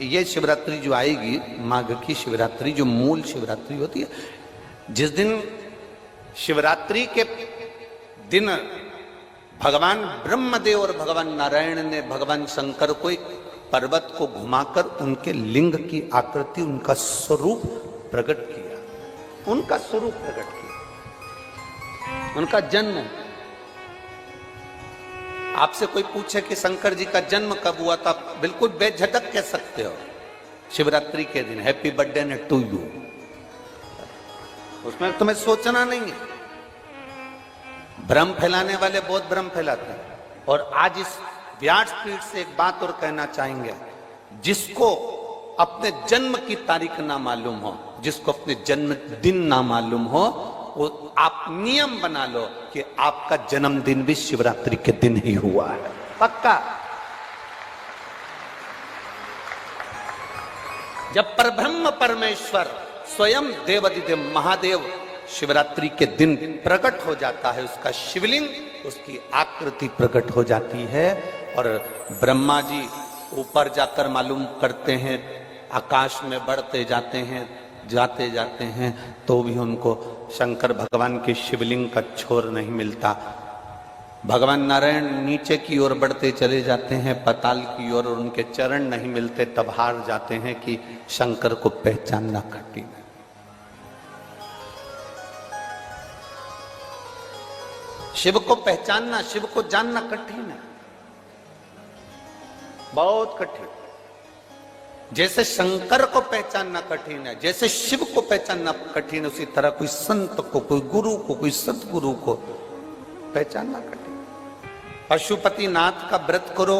ये शिवरात्रि जो आएगी, माघ की शिवरात्रि, जो मूल शिवरात्रि होती है, जिस दिन शिवरात्रि के दिन भगवान ब्रह्मदेव और भगवान नारायण ने भगवान शंकर को एक पर्वत को घुमाकर उनके लिंग की आकृति, उनका स्वरूप प्रकट किया, उनका स्वरूप प्रकट किया, उनका जन्म। आपसे कोई पूछे कि शंकर जी का जन्म कब हुआ, तो आप बिल्कुल बेझिझक कह सकते हो शिवरात्रि के दिन, हैप्पी बर्थडे टू यू। उसमें तुम्हें सोचना नहीं है। भ्रम फैलाने वाले बहुत भ्रम फैलाते हैं। और आज इस व्यासपीठ से एक बात और कहना चाहेंगे, जिसको अपने जन्म की तारीख ना मालूम हो, जिसको अपने जन्म दिन ना मालूम हो, वो आप नियम बना लो कि आपका जन्मदिन भी शिवरात्रि के दिन ही हुआ है, पक्का। जब परब्रह्म परमेश्वर स्वयं देवाधिदेव महादेव शिवरात्रि के दिन प्रकट हो जाता है, उसका शिवलिंग, उसकी आकृति प्रकट हो जाती है, और ब्रह्मा जी ऊपर जाकर मालूम करते हैं, आकाश में बढ़ते जाते हैं, जाते जाते हैं, तो भी उनको शंकर भगवान के शिवलिंग का छोर नहीं मिलता। भगवान नारायण नीचे की ओर बढ़ते चले जाते हैं, पाताल की ओर, और उनके चरण नहीं मिलते, तब हार जाते हैं कि शंकर को पहचानना कठिन है। शिव को पहचानना, शिव को जानना कठिन है, बहुत कठिन। जैसे शंकर को पहचानना कठिन है, जैसे शिव को पहचानना कठिन है, उसी तरह कोई संत को, कोई गुरु को, कोई सतगुरु को पहचानना कठिन। पशुपति नाथ का व्रत करो,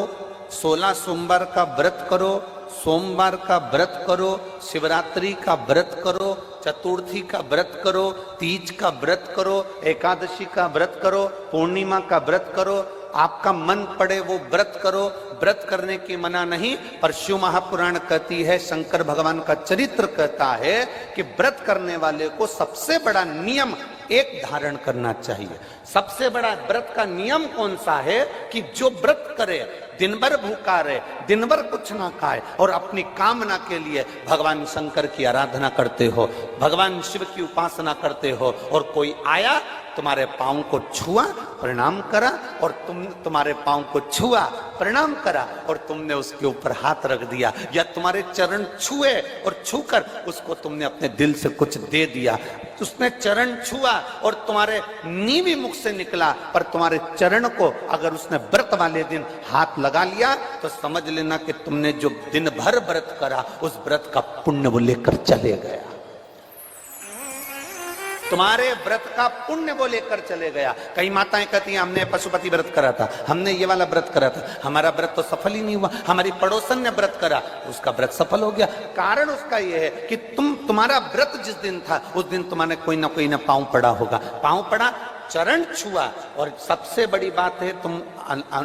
16 सोमवार का व्रत करो, सोमवार का व्रत करो, शिवरात्रि का व्रत करो, चतुर्थी का व्रत करो, तीज का व्रत करो, एकादशी का व्रत करो, पूर्णिमा का व्रत करो, आपका मन पड़े वो व्रत करो। व्रत करने की मना नहीं, पर शिव महापुराण कहती है, शंकर भगवान का चरित्र कहता है कि व्रत करने वाले को सबसे बड़ा नियम एक धारण करना चाहिए। सबसे बड़ा व्रत का नियम कौन सा है कि जो व्रत करे, दिन भर भूखा रहे, दिन भर कुछ ना खाए, और अपनी कामना के लिए भगवान शंकर की आराधना करते हो, भगवान शिव की उपासना करते हो, और कोई आया तुम्हारे पांव को छुआ, प्रणाम करा, और तुम्हारे पांव को छुआ, प्रणाम करा, और तुमने उसके ऊपर हाथ रख दिया, या तुम्हारे चरण छुए और छूकर उसको तुमने अपने दिल से कुछ दे दिया, उसने चरण छुआ और तुम्हारे नीवी मुख से निकला, पर तुम्हारे चरण को अगर उसने व्रत वाले दिन हाथ लगा लिया, तो समझ लेना कि तुमने जो दिन भर व्रत करा, उस व्रत का पुण्य वो लेकर चले गया, तुम्हारे व्रत का पुण्य वो लेकर चले गया। कई माताएं कहती हैं, हमने पशुपति व्रत करा था, हमने ये वाला व्रत करा था, हमारा व्रत तो सफल ही नहीं हुआ, हमारी पड़ोसन ने व्रत करा, उसका व्रत सफल हो गया। कारण उसका ये है कि तुम्हारा व्रत जिस दिन था, उस दिन तुम्हारे कोई ना पांव पड़ा होगा, पांव पड़ा, चरण छुआ, और सबसे बड़ी बात है, तुम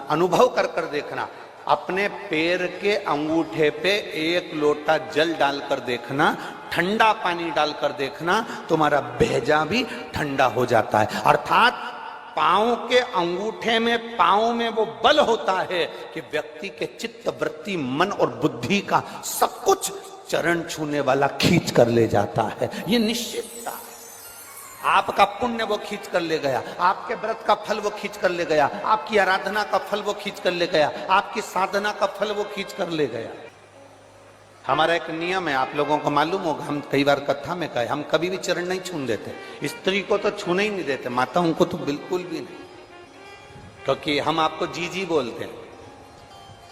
अनुभव कर देखना, अपने पैर के अंगूठे पे एक लोटा जल डालकर देखना, ठंडा पानी डालकर देखना, तुम्हारा भेजा भी ठंडा हो जाता है। अर्थात पांव के अंगूठे में, पांव में वो बल होता है कि व्यक्ति के चित्त, वृत्ति, मन और बुद्धि का सब कुछ चरण छूने वाला खींच कर ले जाता है। ये निश्चितता, आपका पुण्य वो खींच कर ले गया, आपके व्रत का फल वो खींच कर ले गया, आपकी आराधना का फल वो खींच कर ले गया, आपकी साधना का फल वो खींच कर ले गया। हमारा एक नियम है, आप लोगों को मालूम होगा, हम कई बार कथा में कहे, हम कभी भी चरण नहीं छूने देते। स्त्री को तो छूने ही नहीं देते, माताओं को तो बिल्कुल भी नहीं, क्योंकि हम आपको जीजी बोलते हैं,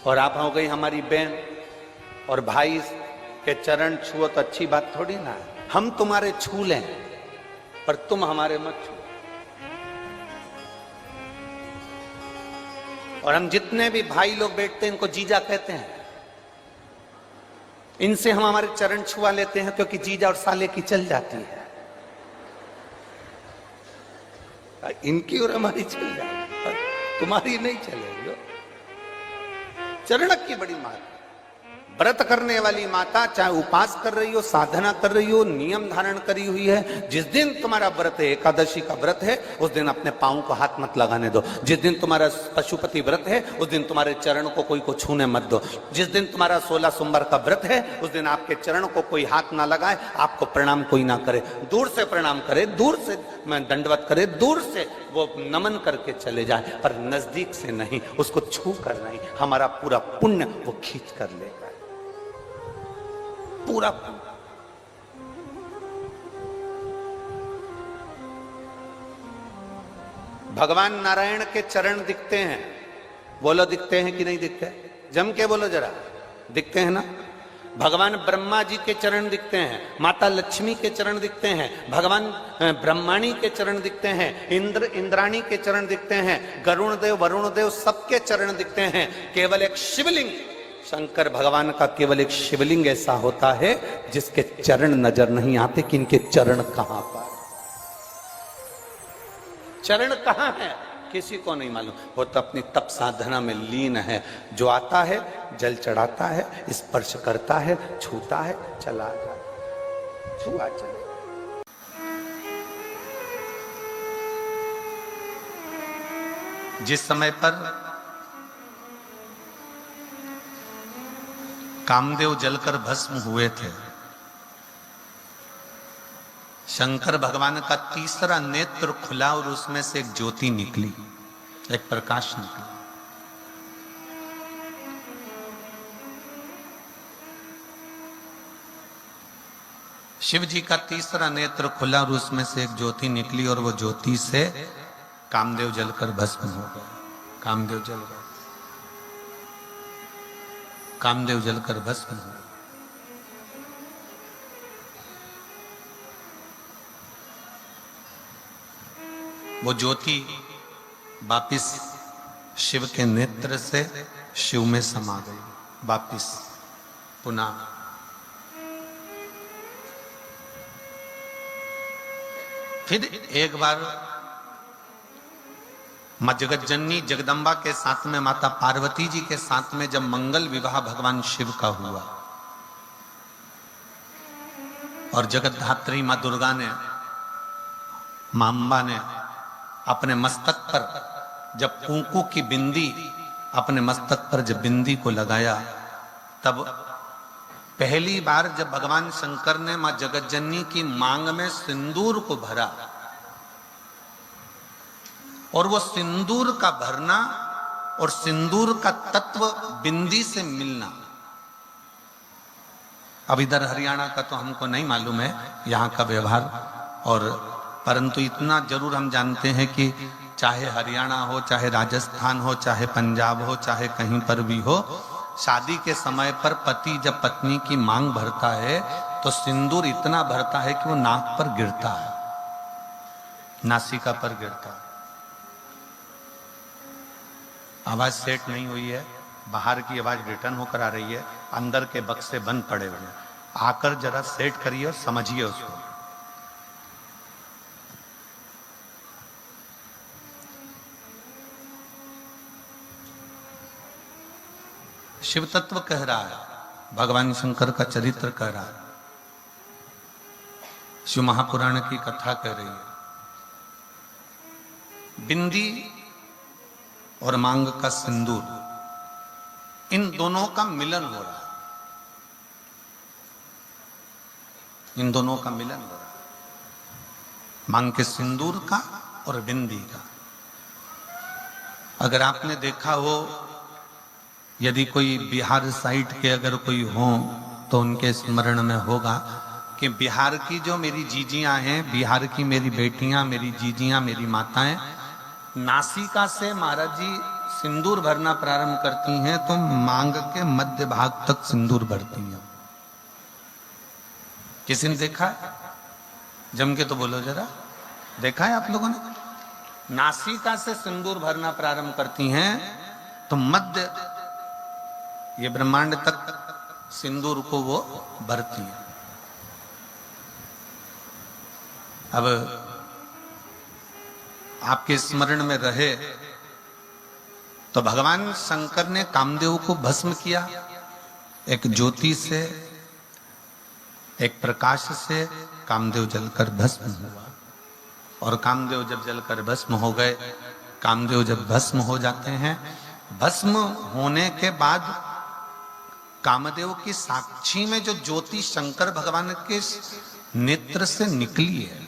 और आप हो गई हमारी बहन, और भाई के चरण छुओ तो अच्छी बात थोड़ी ना है। हम तुम्हारे छू लें, पर तुम हमारे मत छू। और हम जितने भी भाई लोग बैठते हैं, इनको जीजा कहते हैं, इनसे हम हमारे चरण छुआ लेते हैं, क्योंकि जीजा और साले की चल जाती है, इनकी और हमारी चल जाती है, तुम्हारी नहीं चलेगी। चरण की बड़ी मात, व्रत करने वाली माता चाहे उपास कर रही हो, साधना कर रही हो, नियम धारण करी हुई है, जिस दिन तुम्हारा व्रत है, एकादशी का व्रत है, उस दिन अपने पांव को हाथ मत लगाने दो। जिस दिन तुम्हारा पशुपति व्रत है, उस दिन तुम्हारे चरण को कोई को छूने मत दो। जिस दिन तुम्हारा 16 सोमवार का व्रत है, उस दिन आपके चरण को कोई हाथ ना लगाए, आपको प्रणाम कोई ना करे। दूर से प्रणाम करे, दूर से दंडवत करे, दूर से वो नमन करके चले जाए, पर नजदीक से नहीं, उसको छू कर नहीं। हमारा पूरा पुण्य वो खींच कर लेगा, पूरा। भगवान नारायण के चरण दिखते हैं, बोलो दिखते हैं कि नहीं दिखते? जम के बोलो जरा, दिखते हैं ना? भगवान ब्रह्मा जी के चरण दिखते हैं, माता लक्ष्मी के चरण दिखते हैं, भगवान ब्रह्माणी के चरण दिखते हैं, इंद्राणी के चरण दिखते हैं, गरुण देव, वरुण देव, सबके चरण दिखते हैं। केवल एक शिवलिंग, शंकर भगवान का केवल एक शिवलिंग ऐसा होता है जिसके चरण नजर नहीं आते कि इनके चरण कहां पर, चरण कहां है किसी को नहीं मालूम। वो तो अपनी तप साधना में लीन है। जो आता है जल चढ़ाता है, स्पर्श करता है, छूता है, चला जाए, छुआ चले। जिस समय पर कामदेव जलकर भस्म हुए थे, शंकर भगवान का तीसरा नेत्र खुला और उसमें से एक ज्योति निकली, एक प्रकाश निकला। शिव जी का तीसरा नेत्र खुला और उसमें से एक ज्योति निकली और वो ज्योति से कामदेव जलकर भस्म हो गए। कामदेव जल गए, कामदेव जलकर भस्म हो गए। वो ज्योति वापिस शिव के नेत्र से शिव में समा गई, वापिस पुनः। फिर एक बार मां जगत जननी जगदम्बा के साथ में, माता पार्वती जी के साथ में जब मंगल विवाह भगवान शिव का हुआ और जगत धात्री मां दुर्गा ने, मां अम्बा ने अपने मस्तक पर जब कुंकू की बिंदी अपने मस्तक पर जब बिंदी को लगाया, तब पहली बार जब भगवान शंकर ने मां जगत जननी की मांग में सिंदूर को भरा, और वो सिंदूर का भरना और सिंदूर का तत्व बिंदी से मिलना, अब इधर हरियाणा का तो हमको नहीं मालूम है यहाँ का व्यवहार, और परंतु इतना जरूर हम जानते हैं कि चाहे हरियाणा हो, चाहे राजस्थान हो, चाहे पंजाब हो, चाहे कहीं पर भी हो, शादी के समय पर पति जब पत्नी की मांग भरता है तो सिंदूर इतना भरता है कि वो नाक पर गिरता है, नासिका पर गिरता है। आवाज सेट नहीं हुई है, बाहर की आवाज रिटर्न होकर आ रही है, अंदर के बक्से बंद पड़े हुए हैं। आकर जरा सेट करिए और समझिए उसको। शिव तत्व कह रहा है, भगवान शंकर का चरित्र कह रहा है, शिव महापुराण की कथा कह रही है। बिंदी और मांग का सिंदूर, इन दोनों का मिलन हो रहा है, इन दोनों का मिलन हो रहा है, मांग के सिंदूर का और बिंदी का। अगर आपने देखा हो, यदि कोई बिहार साइड के अगर कोई हो तो उनके स्मरण में होगा कि बिहार की जो मेरी जीजियां हैं, बिहार की मेरी बेटियां, मेरी जीजियां, मेरी माताएं, नासिका से महाराज जी सिंदूर भरना प्रारंभ करती हैं तो मांग के मध्य भाग तक सिंदूर भरती हैं। किसी ने देखा है? जम के तो बोलो जरा, देखा है आप लोगों ने? नासिका से सिंदूर भरना प्रारंभ करती हैं तो मध्य ये ब्रह्मांड तक सिंदूर को वो भरती है। अब आपके स्मरण में रहे तो भगवान शंकर ने कामदेव को भस्म किया एक ज्योति से, एक प्रकाश से कामदेव जलकर भस्म हुआ। और कामदेव जब जलकर भस्म हो गए, कामदेव जब भस्म हो जाते हैं, भस्म होने के बाद कामदेव की साक्षी में जो ज्योति शंकर भगवान के नेत्र से निकली है,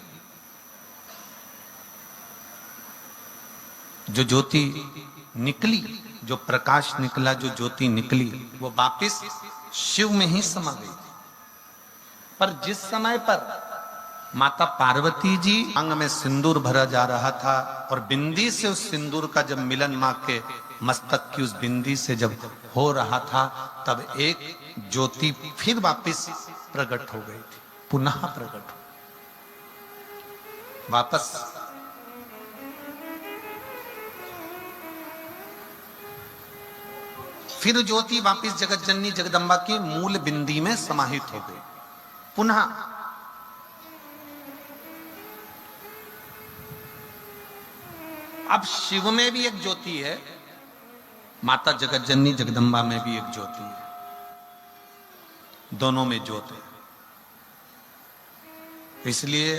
जो ज्योति निकली, जो प्रकाश निकला, जो ज्योति निकली, वो वापिस शिव में ही समा गई थी। पर जिस समय पर माता पार्वती जी अंग में सिंदूर भरा जा रहा था और बिंदी से उस सिंदूर का जब मिलन मां के मस्तक की उस बिंदी से जब हो रहा था, तब एक ज्योति फिर वापस प्रकट हो गई थी, पुनः प्रकट हो वापस। फिर ज्योति वापस जगत जननी जगदम्बा की मूल बिंदी में समाहित हो गई पुनः। अब शिव में भी एक ज्योति है, माता जगत जननी जगदम्बा में भी एक ज्योति है, दोनों में ज्योत है। इसलिए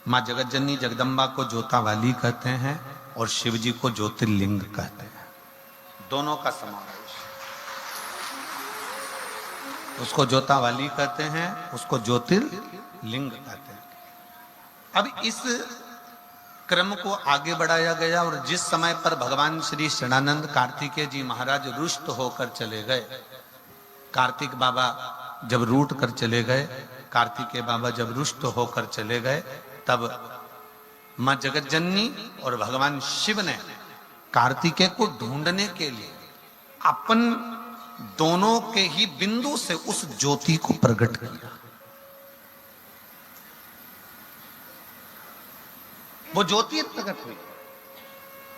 मां जगत जननी जगदम्बा को ज्योता वाली कहते हैं और शिव जी को ज्योतिर्लिंग कहते हैं, दोनों का समावेश। उसको ज्योता वाली कहते हैं, उसको ज्योतिर्लिंग कहते हैं। अब इस क्रम को आगे बढ़ाया गया और जिस समय पर भगवान श्री षडानंद कार्तिकेय जी महाराज रुष्ट होकर चले गए, कार्तिक बाबा जब रूठ कर चले गए, कार्तिकेय बाबा जब रुष्ट होकर चले गए, तब मां जगत जननी और भगवान शिव ने कार्तिकेय को ढूंढने के लिए अपन दोनों के ही बिंदु से उस ज्योति को प्रकट किया। वो ज्योति प्रकट हुई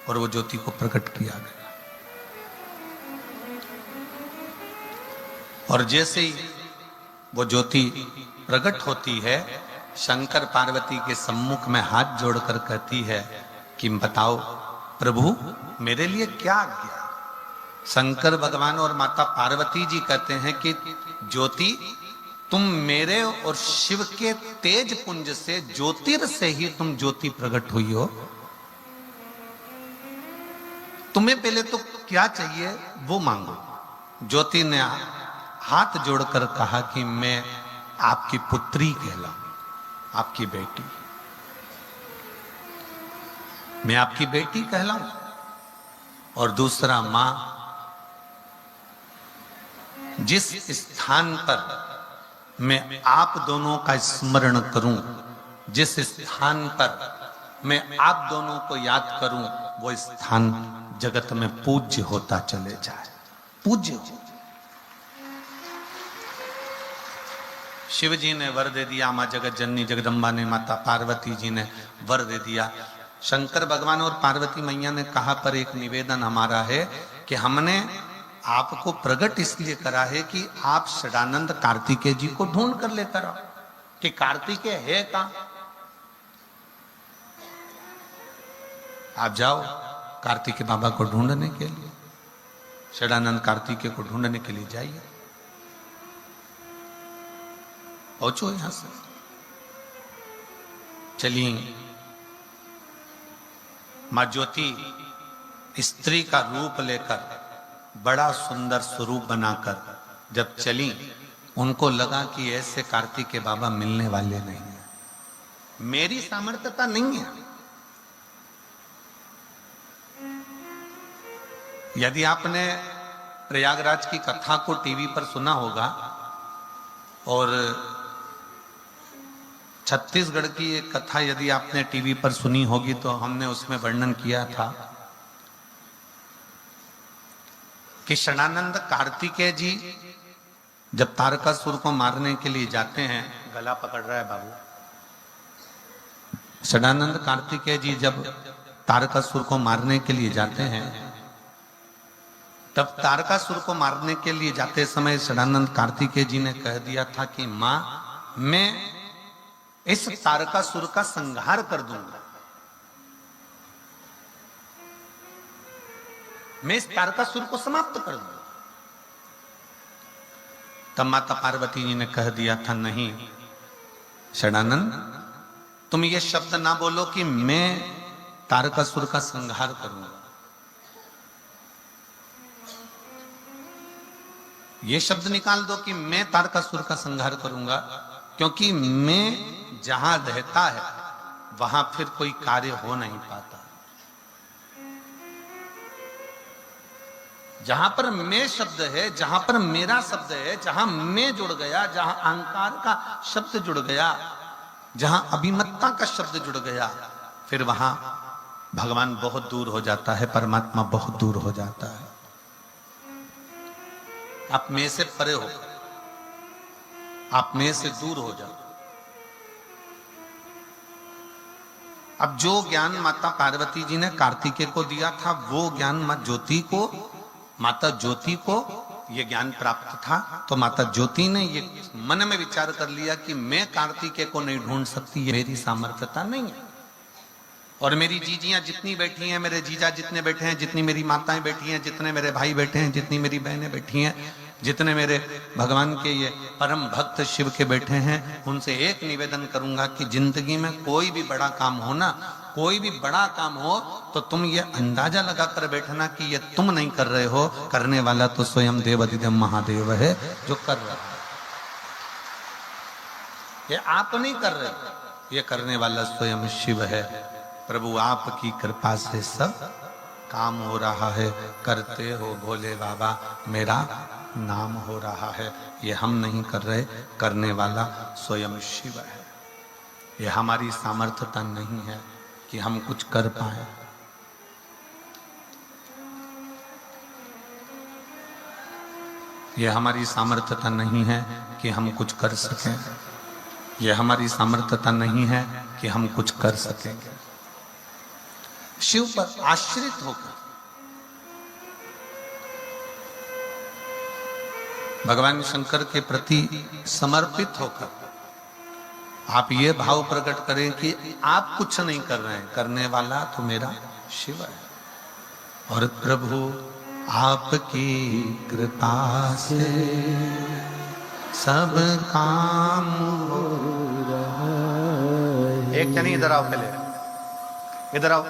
और वो ज्योति को प्रकट किया गया। और जैसे ही वो ज्योति प्रकट होती है, शंकर पार्वती के सम्मुख में हाथ जोड़कर कहती है कि बताओ प्रभु मेरे लिए क्या आज्ञा। शंकर भगवान और माता पार्वती जी कहते हैं कि ज्योति तुम मेरे और शिव के तेज पुंज से, ज्योतिर से ही तुम ज्योति प्रकट हुई हो। तुम्हें पहले तो क्या चाहिए वो मांगो। ज्योति ने हाथ जोड़कर कहा कि मैं आपकी पुत्री कहलाऊं, आपकी बेटी, मैं आपकी बेटी कहलाऊं। और दूसरा, मां जिस स्थान पर मैं आप दोनों का स्मरण करूं, जिस स्थान पर मैं आप दोनों को याद करूं, वो स्थान जगत में पूज्य होता चले जाए, पूज्य हो। शिव जी ने वर दे दिया, मां जगत जननी जगदम्बा ने, माता पार्वती जी ने वर दे दिया। शंकर भगवान और पार्वती मैया ने कहा पर एक निवेदन हमारा है कि हमने आपको प्रकट इसलिए करा है कि आप षडानंद कार्तिकेय जी को ढूंढ कर लेकर आओ कि कार्तिकेय है कहां। आप जाओ कार्तिकेय बाबा को ढूंढने के लिए, षडानंद कार्तिकेय को ढूंढने के लिए जाइए, पहुंचो यहां से। चलिए, मां ज्योति स्त्री का रूप लेकर, बड़ा सुंदर स्वरूप बनाकर जब चली, उनको लगा कि ऐसे कार्तिकेय बाबा मिलने वाले नहीं है, मेरी सामर्थ्यता नहीं है। यदि आपने प्रयागराज की कथा को टीवी पर सुना होगा और छत्तीसगढ़ की एक कथा यदि आपने टीवी पर सुनी होगी, तो हमने उसमें वर्णन किया था कि षडानंद कार्तिकेय जी जब तारकासुर को मारने के लिए जाते हैं, गला पकड़ रहा है बाबू। षडानंद कार्तिकेय जी जब तारकासुर को मारने के लिए जाते हैं, तब तारकासुर को मारने के लिए जाते समय षडानंद कार्तिकेय जी ने कह दिया था कि मां, मैं इस तारकासुर का संहार कर दूंगा, मैं इस तारकासुर को समाप्त कर दूंगा। तब माता पार्वती जी ने कह दिया था, नहीं षडानंद, तुम ये शब्द ना बोलो कि मैं तारकासुर का संहार करूंगा। ये शब्द निकाल दो कि मैं तारकासुर का संहार करूंगा, क्योंकि मैं जहां रहता है वहां फिर कोई कार्य हो नहीं पाता। जहां पर मैं शब्द है, जहां पर मेरा शब्द है, जहां मैं जुड़ गया, जहां अहंकार का शब्द जुड़ गया, जहां अभिमत्ता का शब्द जुड़ गया, फिर वहां भगवान बहुत दूर हो जाता है, परमात्मा बहुत दूर हो जाता है। आप में से परे हो, आप में से दूर हो जाओ। अब जो ज्ञान माता पार्वती जी ने कार्तिकेय को दिया था, वो ज्ञान माता ज्योति को ये ज्ञान प्राप्त था। तो माता ज्योति ने ये मन में विचार कर लिया कि मैं कार्तिकेय को नहीं ढूंढ सकती, ये मेरी सामर्थ्यता नहीं है। और मेरी जीजियां जितनी बैठी हैं, मेरे जीजा जितने बैठे हैं, जितनी मेरी माताएं बैठी हैं, जितने मेरे भाई बैठे हैं, जितनी मेरी बहनें बैठी हैं, जितने मेरे भगवान के ये परम भक्त शिव के बैठे हैं, उनसे एक निवेदन करूंगा कि जिंदगी में कोई भी बड़ा काम हो ना, कोई भी बड़ा काम हो तो तुम ये अंदाजा लगा कर बैठना कि ये तुम नहीं कर रहे हो, करने वाला तो स्वयं देवाधिदेव महादेव है जो कर रहा है। ये आप नहीं कर रहे, ये करने वाला स्वयं शिव है। प्रभु आपकी कृपा से सब काम हो रहा है, करते हो भोले बाबा, मेरा नाम हो रहा है। ये हम नहीं कर रहे, करने वाला स्वयं शिव है। ये हमारी सामर्थ्यता नहीं है कि हम कुछ कर पाए। ये हमारी सामर्थ्यता नहीं है कि हम कुछ कर सकें। ये हमारी सामर्थ्यता नहीं है कि हम कुछ कर सकेंगे। शिव पर आश्रित होकर भगवान शंकर के प्रति समर्पित होकर आप ये भाव प्रकट करें कि आप कुछ नहीं कर रहे हैं, करने वाला तो मेरा शिव है। और प्रभु आपकी कृपा से सब काम हो रहा है। एक जनी इधर आओ, पहले इधर आओ।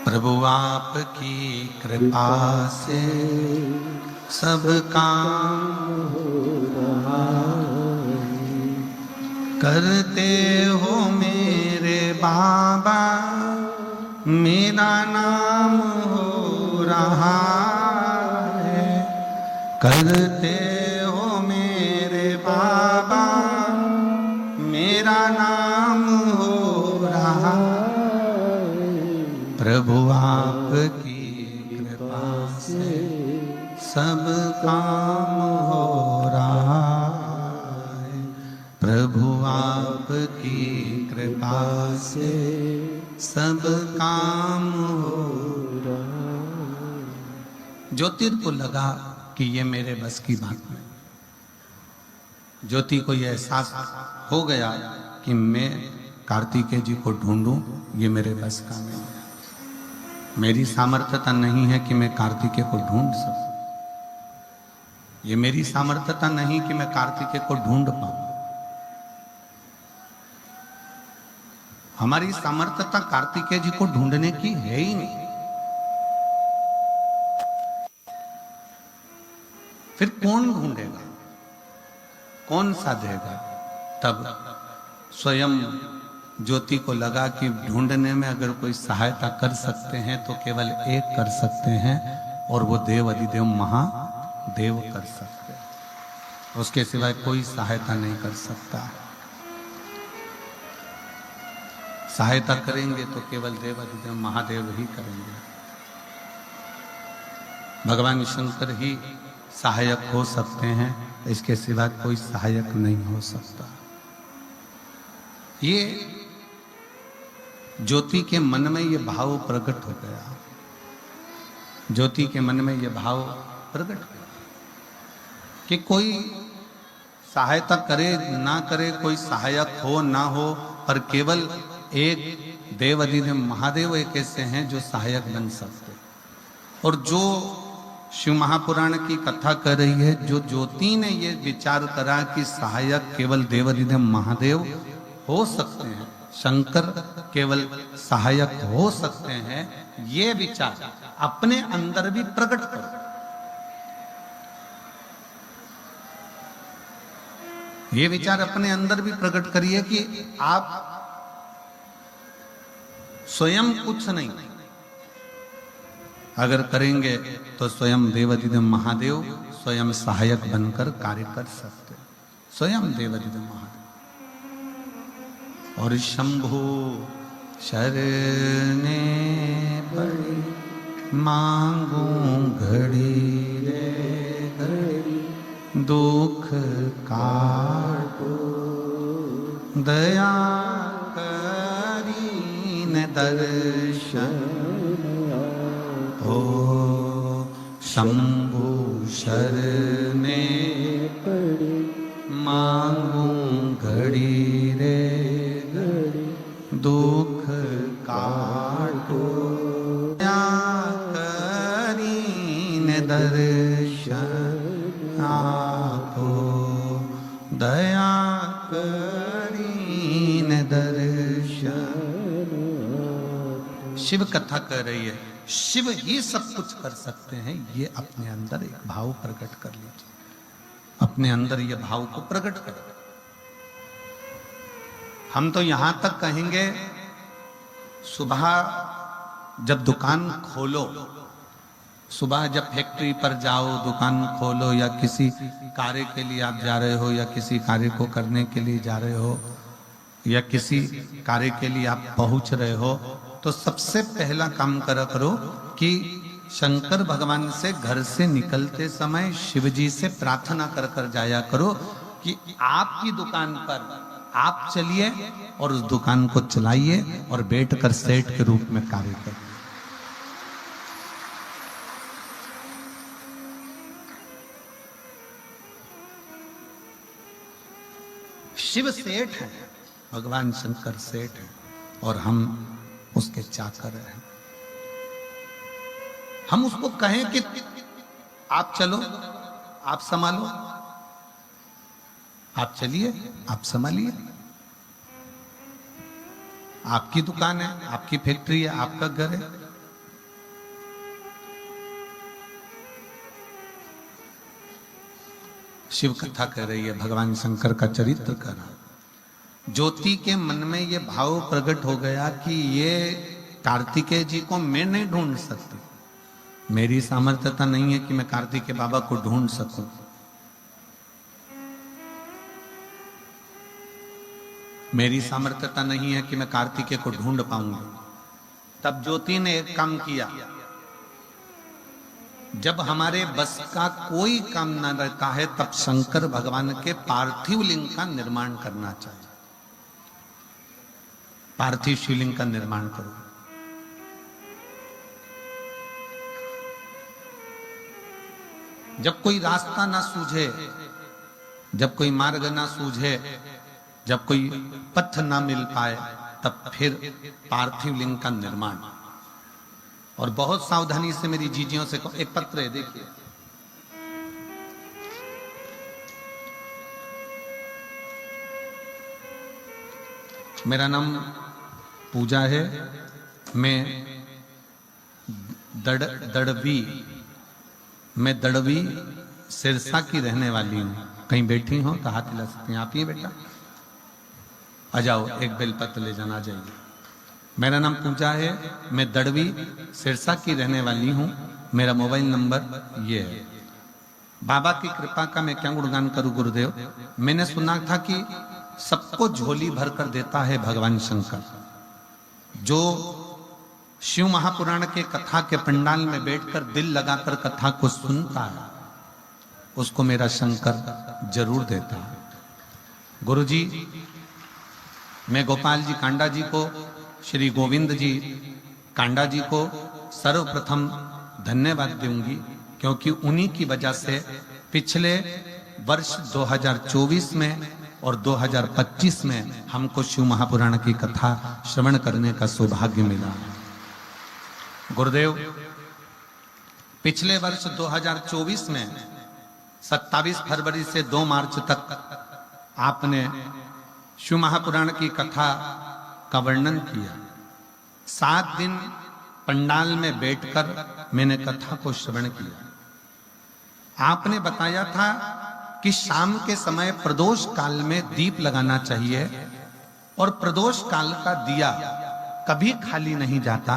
प्रभु आपकी कृपा से सब काम हो रहा है। करते हो मेरे बाबा, मेरा नाम हो रहा है। करते हो मेरे बाबा, मेरा नाम हो रहा है। प्रभु आपकी कृपा से सब काम हो रहा है। प्रभु आपकी कृपा से सब काम हो रहा है। ज्योति को लगा कि ये मेरे बस की बात नहीं। ज्योति को यह एहसास हो गया कि मैं कार्तिकेय जी को ढूंढूं, ये मेरे बस का नहीं है। मेरी सामर्थ्यता नहीं है कि मैं कार्तिकेय को ढूंढ सकूं। ये मेरी सामर्थ्यता नहीं कि मैं कार्तिकेय को ढूंढ पाऊं। हमारी सामर्थ्यता कार्तिकेय जी को ढूंढने की है ही नहीं। फिर कौन ढूंढेगा, कौन साधेगा? तब स्वयं ज्योति को लगा कि ढूंढने में अगर कोई सहायता कर सकते हैं तो केवल एक कर सकते हैं, और वो देव अधिदेव महादेव कर सकते हैं। उसके सिवाय कोई सहायता नहीं कर सकता। सहायता करेंगे तो केवल देव अधिदेव महादेव ही करेंगे। भगवान शंकर ही सहायक हो सकते हैं, इसके सिवा कोई सहायक नहीं हो सकता। ये ज्योति के मन में ये भाव प्रकट हो गया। ज्योति के मन में ये भाव प्रकट हुआ। कि कोई सहायता करे ना करे, कोई सहायक हो ना हो, पर केवल एक देव अधिदेव महादेव एक ऐसे हैं जो सहायक बन सकते। और जो शिव महापुराण की कथा कर रही है, जो ज्योति ने ये विचार करा कि सहायक केवल देव अधिदेव महादेव हो सकते हैं, शंकर केवल सहायक हो सकते हैं, ये विचार अपने अंदर भी प्रकट करो। ये विचार अपने अंदर भी प्रकट करिए कि आप स्वयं कुछ नहीं, अगर करेंगे तो स्वयं देवाधिदेव महादेव स्वयं सहायक बनकर कार्य कर सकते, स्वयं देवाधिदेव महादेव। और शंभु शरणे पड़ी मांगू घड़ी रे घड़ी, दुख काटो दया करीन दर्शन हो। शंभु शरणे पड़ी मांगू घड़ी रे घड़ी, दुख काटो दया करीन दर्शन आपो, दया करीन दर्शन। शिव कथा कर रही है, शिव ही सब कुछ कर सकते हैं, ये अपने अंदर एक भाव प्रकट कर लीजिए, अपने अंदर ये भाव को प्रकट करो। हम तो यहां तक कहेंगे, सुबह जब दुकान खोलो, सुबह जब फैक्ट्री पर जाओ, दुकान खोलो, या किसी कार्य के लिए आप जा रहे हो, या किसी कार्य को करने के लिए जा रहे हो, या किसी कार्य के लिए आप पहुंच रहे हो, तो सबसे पहला काम करा करो कि शंकर भगवान से घर से निकलते समय शिव जी से प्रार्थना कर कर जाया करो कि आपकी दुकान पर आप चलिए और उस दुकान को चलाइए और बैठकर सेठ के रूप में कार्य करिए। शिव सेठ है, भगवान शंकर सेठ है, और हम उसके चाकर हैं। हम उसको कहें कि आप चलो, आप संभालो, आप चलिए, आप संभालिए, आपकी दुकान है, आपकी फैक्ट्री है, आपका घर है। शिव कथा कह रही है, भगवान शंकर का चरित्र कर रहा। ज्योति के मन में ये भाव प्रकट हो गया कि ये कार्तिकेय जी को मैं नहीं ढूंढ सकती, मेरी सामर्थ्यता नहीं है कि मैं कार्तिकेय बाबा को ढूंढ सकूं। मेरी सामर्थ्यता नहीं है कि मैं कार्तिकेय को ढूंढ पाऊंगा। तब ज्योति ने एक काम किया, जब हमारे बस का कोई काम न रहता है, तब शंकर भगवान के पार्थिव लिंग का निर्माण करना चाहिए। पार्थिव शिवलिंग का निर्माण करो। जब कोई रास्ता ना सूझे, जब कोई मार्ग ना सूझे, जब कोई पथ ना मिल पाए, तब फिर पार्थिव लिंग का निर्माण। और बहुत सावधानी से मेरी जीजियों से एक पत्र है, देखिए, मेरा नाम पूजा है, मैं दड़वी सिरसा की रहने वाली हूँ। कहीं बैठी हो तो हाथ हिला सकते हैं। आप ही बेटा आ जाओ, एक बेलपत्र ले जाना, जाइए। मेरा नाम पूजा है, मैं दड़वी सिरसा की रहने वाली हूँ। मेरा मोबाइल नंबर ये है। बाबा की कृपा का मैं क्या गुणगान करूँ गुरुदेव। मैंने सुना था कि सबको झोली भर कर देता है भगवान शंकर। जो शिव महापुराण के कथा के पंडाल में बैठकर दिल लगाकर कथा को सुनता है, उसको मेरा शंकर जरूर देता है। गुरुजी, मैं गोपाल जी कांडा जी को, श्री गोविंद जी कांडा जी को सर्वप्रथम धन्यवाद दूंगी, क्योंकि उन्हीं की वजह से पिछले वर्ष 2024 में और 2025 में हमको शिव महापुराण की कथा श्रवण करने का सौभाग्य मिला। गुरुदेव, पिछले वर्ष 2024 में 27 फरवरी से 2 मार्च तक आपने शिव महापुराण की कथा का वर्णन किया। 7 दिन पंडाल में बैठकर मैंने कथा को श्रवण किया। आपने बताया था कि शाम के समय प्रदोष काल में दीप लगाना चाहिए और प्रदोष काल का दिया कभी खाली नहीं जाता,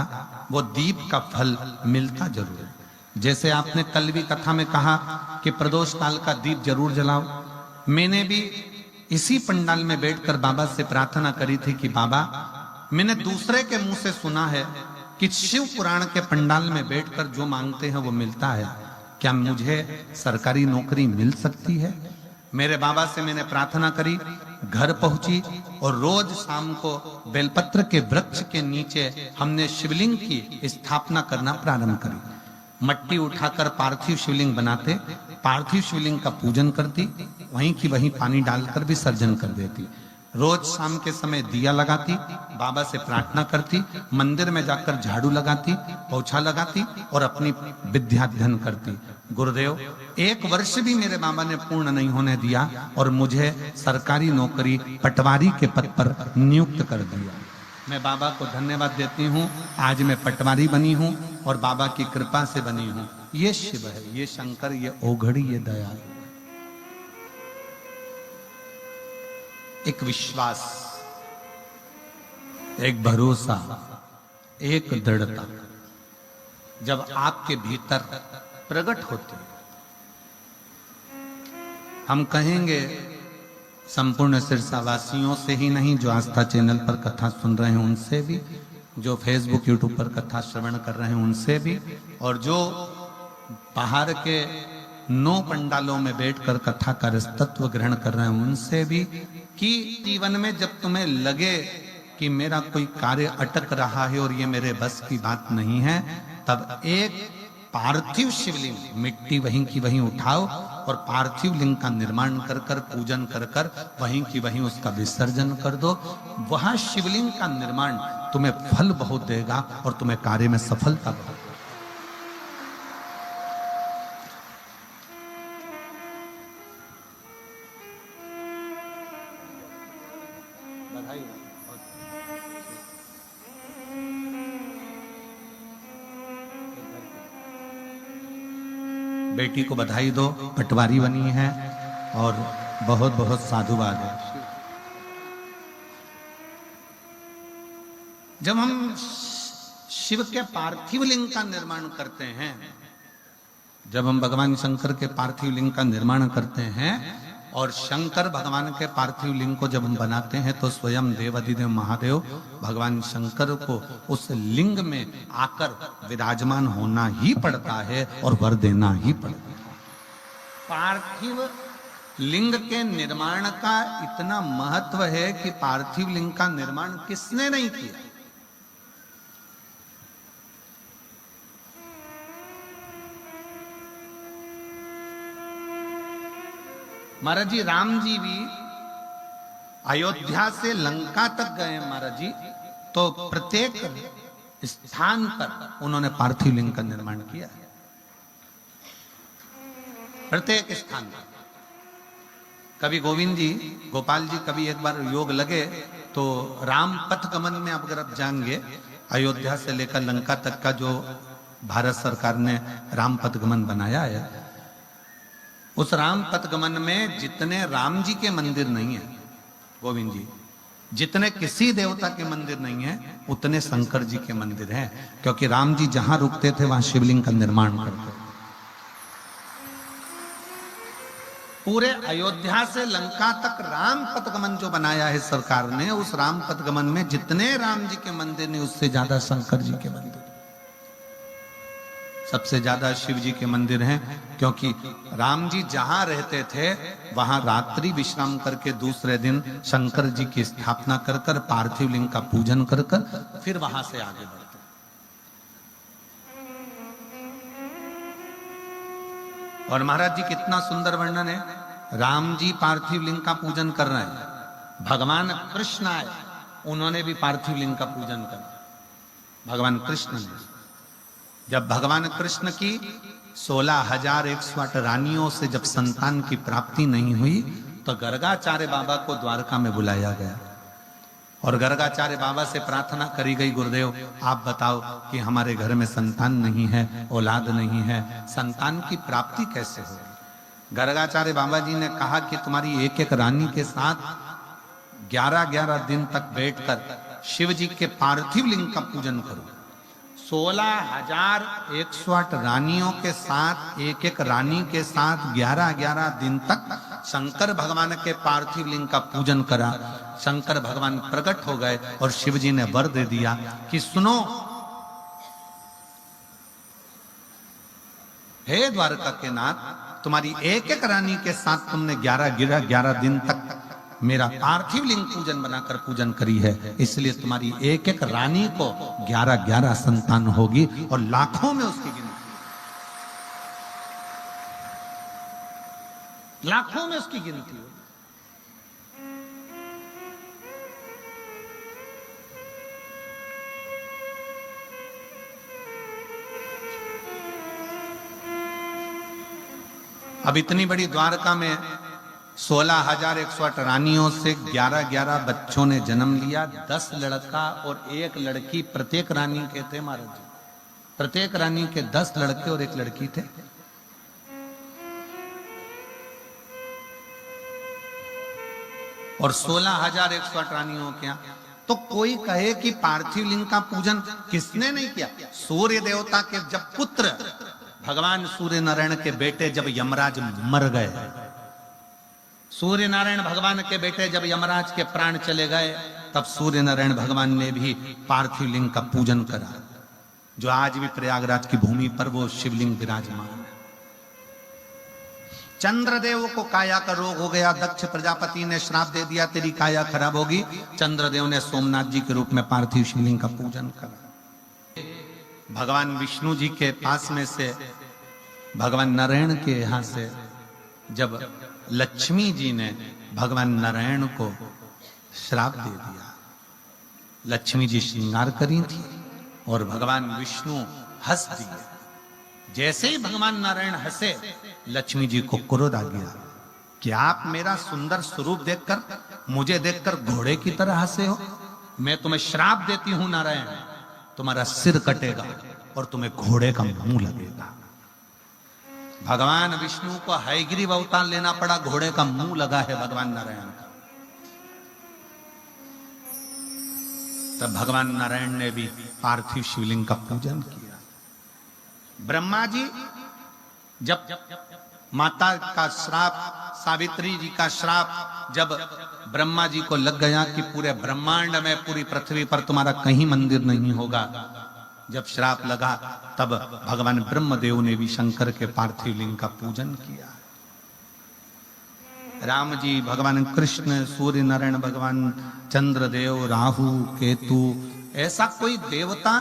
वो दीप का फल मिलता जरूर है। जैसे आपने कल भी कथा में कहा कि प्रदोष काल का दीप जरूर जलाओ, मैंने भी इसी पंडाल में बैठकर बाबा से प्रार्थना करी थी कि बाबा, मैंने दूसरे के मुंह से सुना है कि शिव पुराण के पंडाल में बैठकर जो मांगते हैं वो मिलता है, क्या मुझे सरकारी नौकरी मिल सकती है? मेरे बाबा से मैंने प्रार्थना करी, घर पहुंची और रोज शाम को बेलपत्र के वृक्ष के नीचे हमने शिवलिंग की स्थापना करना प्रारंभ करी। मट्टी उठाकर पार्थिव शिवलिंग बनाते, पार्थिव शिवलिंग का पूजन करती, वहीं की वहीं पानी डालकर विसर्जन कर देती। रोज शाम के समय दिया लगाती, बाबा से प्रार्थना करती, मंदिर में जाकर झाड़ू लगाती, पोछा लगाती और अपनी विद्याध्ययन करती। गुरुदेव, 1 वर्ष भी मेरे बाबा ने पूर्ण नहीं होने दिया और मुझे सरकारी नौकरी पटवारी के पद पर नियुक्त कर दिया। मैं बाबा को धन्यवाद देती हूँ। आज मैं पटवारी बनी हूँ और बाबा की कृपा से बनी हूँ। ये शिव है, ये शंकर, ये ओघड़ी, ये दयाल। एक विश्वास, एक भरोसा, एक दृढ़ता जब आपके भीतर प्रकट होती है, हम कहेंगे संपूर्ण सिरसावासियों से ही नहीं, जो आस्था चैनल पर कथा सुन रहे हैं उनसे भी, जो फेसबुक यूट्यूब पर कथा श्रवण कर रहे हैं उनसे भी, और जो बाहर के 9 पंडालों में बैठकर कथा का रसतत्व ग्रहण कर रहे हैं उनसे भी, कि जीवन में जब तुम्हें लगे कि मेरा कोई कार्य अटक रहा है और ये मेरे बस की बात नहीं है, तब एक पार्थिव शिवलिंग, मिट्टी वहीं की वहीं उठाओ और पार्थिव लिंग का निर्माण कर कर, पूजन कर कर, वहीं की वहीं उसका विसर्जन कर दो। वहां शिवलिंग का निर्माण तुम्हें फल बहुत देगा और तुम्हें कार्य में सफलता बहुत। बेटी को बधाई दो, पटवारी बनी है और बहुत बहुत साधुवाद है। जब हम शिव के पार्थिव लिंग का निर्माण करते हैं, जब हम भगवान शंकर के पार्थिव लिंग का निर्माण करते हैं और शंकर भगवान के पार्थिव लिंग को जब हम बनाते हैं, तो स्वयं देवाधिदेव महादेव भगवान शंकर को उस लिंग में आकर विराजमान होना ही पड़ता है और वर देना ही पड़ता है। पार्थिव लिंग के निर्माण का इतना महत्व है कि पार्थिव लिंग का निर्माण किसने नहीं किया? महाराज जी, राम जी भी अयोध्या से लंका तक गए महाराज जी, तो प्रत्येक स्थान पर उन्होंने पार्थिव लिंग का निर्माण किया है। प्रत्येक स्थान पर। कभी गोविंद जी, गोपाल जी, कभी एक बार योग लगे तो राम पथ गमन में अगर आप जाएंगे, अयोध्या से लेकर लंका तक का जो भारत सरकार ने राम पथ गमन बनाया है, उस राम पथ गमन में जितने राम जी के मंदिर नहीं है गोविंद जी, जितने किसी देवता के मंदिर नहीं है, उतने शंकर जी के मंदिर हैं, क्योंकि राम जी जहां रुकते थे वहां शिवलिंग का निर्माण करते थे। पूरे अयोध्या से लंका तक राम पथगमन जो बनाया है सरकार ने, उस राम पथगमन में जितने राम जी के मंदिर ने, उससे ज्यादा शंकर जी के मंदिर, सबसे ज्यादा शिव जी के मंदिर हैं, क्योंकि राम जी जहां रहते थे वहां रात्रि विश्राम करके दूसरे दिन शंकर जी की स्थापना कर कर, पार्थिव लिंग का पूजन कर कर, फिर वहां से आगे बढ़ते। और महाराज जी कितना सुंदर वर्णन है, राम जी पार्थिव लिंग का पूजन कर रहे हैं, भगवान कृष्ण आए, उन्होंने भी पार्थिव लिंग का पूजन करा। भगवान कृष्ण ने, जब भगवान कृष्ण की 16,108 रानियों से जब संतान की प्राप्ति नहीं हुई, तो गर्गाचार्य बाबा को द्वारका में बुलाया गया और गर्गाचार्य बाबा से प्रार्थना करी गई, गुरुदेव आप बताओ कि हमारे घर में संतान नहीं है, औलाद नहीं है, संतान की प्राप्ति कैसे होगी। गर्गाचार्य बाबा जी ने कहा कि तुम्हारी एक एक रानी के साथ 11-11 दिन तक बैठकर शिव जी के पार्थिव लिंग का पूजन करो। 16,108 रानियों के साथ, एक एक रानी के साथ 11-11 दिन तक शंकर भगवान के पार्थिव लिंग का पूजन करा। शंकर भगवान प्रकट हो गए और शिव जी ने वर दे दिया कि सुनो, हे द्वारका के नाथ, तुम्हारी एक एक रानी के साथ तुमने 11 दिन तक मेरा पार्थिव लिंग पूजन बनाकर पूजन करी है, इसलिए तुम्हारी एक एक रानी को 11-11 संतान होगी और लाखों में उसकी गिनती, लाखों में उसकी गिनती होगी। अब इतनी बड़ी द्वारका में 16,108 रानियों से 11-11 बच्चों ने जन्म लिया। 10 लड़का और 1 लड़की प्रत्येक रानी के थे महाराज जी। प्रत्येक रानी के 10 लड़के और 1 लड़की थे। और 16,108 रानियों के यहाँ तो कोई कहे कि पार्थिव लिंग का पूजन किसने नहीं किया। सूर्य देवता के जब पुत्र, भगवान सूर्य नारायण के बेटे जब यमराज मर गए, सूर्य नारायण भगवान के बेटे जब यमराज के प्राण चले गए, तब सूर्य नारायण भगवान ने भी पार्थिव लिंग का पूजन करा, जो आज भी प्रयागराज की भूमि पर वो शिवलिंग विराजमान है। चंद्रदेव को काया का रोग हो गया, दक्ष प्रजापति ने श्राप दे दिया तेरी काया खराब होगी। चंद्रदेव ने सोमनाथ जी के रूप में पार्थिव शिवलिंग का पूजन करा। भगवान विष्णु जी के पास में से, भगवान नारायण के यहां से जब लक्ष्मी जी ने भगवान नारायण को श्राप दे दिया, लक्ष्मी जी श्रृंगार करी थी और भगवान विष्णु हंस दिए। जैसे ही भगवान नारायण हंसे, लक्ष्मी जी को क्रोध आ गया कि आप मेरा सुंदर स्वरूप देखकर, मुझे देखकर घोड़े की तरह हंसे हो। मैं तुम्हें श्राप देती हूं नारायण, तुम्हारा सिर कटेगा और तुम्हें घोड़े का मुंह लगेगा। भगवान विष्णु को हयग्रीव अवतार लेना पड़ा, घोड़े का मुंह लगा है भगवान नारायण का। तब भगवान नारायण ने भी पार्थिव शिवलिंग का पूजन किया। ब्रह्मा जी जब माता का श्राप, सावित्री जी का श्राप जब ब्रह्मा जी को लग गया कि पूरे ब्रह्मांड में, पूरी पृथ्वी पर तुम्हारा कहीं मंदिर नहीं होगा, जब श्राप लगा, तब भगवान ब्रह्मदेव ने भी शंकर के पार्थिव लिंग का पूजन किया। राम जी, भगवान कृष्ण, सूर्य नारायण भगवान, चंद्रदेव, राहु, केतु, ऐसा कोई देवता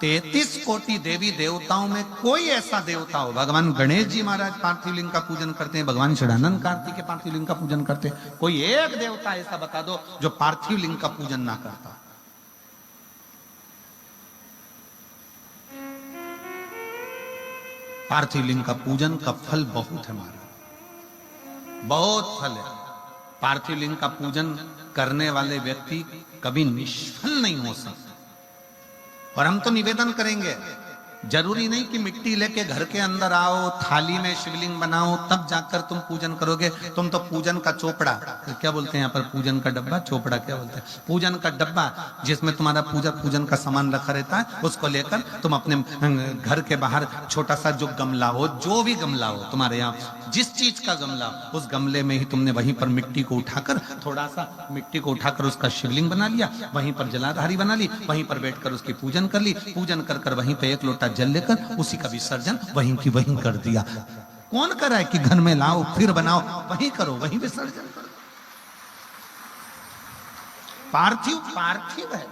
33 कोटि देवी देवताओं में कोई ऐसा देवता हो। भगवान गणेश जी महाराज पार्थिव लिंग का पूजन करते हैं, भगवान षडानंद कार्तिक के पार्थिव लिंग का पूजन करते हैं। कोई एक देवता ऐसा बता दो जो पार्थिव लिंग का पूजन ना करता। पार्थिव लिंग का पूजन का फल बहुत है महाराज, बहुत फल है। पार्थिव लिंग का पूजन करने वाले व्यक्ति कभी निष्फल नहीं हो सकते। और हम तो निवेदन करेंगे, जरूरी नहीं कि मिट्टी लेके घर के अंदर आओ, थाली में शिवलिंग बनाओ, तब जाकर तुम पूजन करोगे। तुम तो पूजन का चोपड़ा, क्या बोलते हैं यहाँ पर, पूजन का डब्बा, चोपड़ा क्या बोलते हैं, पूजन का डब्बा जिसमें तुम्हारा पूजन का सामान रखा रहता है, उसको लेकर तुम अपने घर के बाहर छोटा सा जो गमला हो, जो भी गमला हो तुम्हारे यहाँ, जिस चीज का गमला, उस गमले में ही तुमने वहीं पर मिट्टी को उठाकर, थोड़ा सा मिट्टी को उठाकर उसका शिवलिंग बना लिया, वहीं पर जलाधारी बना ली, वहीं पर बैठकर उसकी पूजन कर ली। पूजन कर कर वहीं पे 1 लोटा जल लेकर उसी का विसर्जन वहीं की वहीं कर दिया। कौन करा है कि घर में लाओ फिर बनाओ, वहीं करो, वहीं विसर्जन करो। पार्थिव पार्थिव है।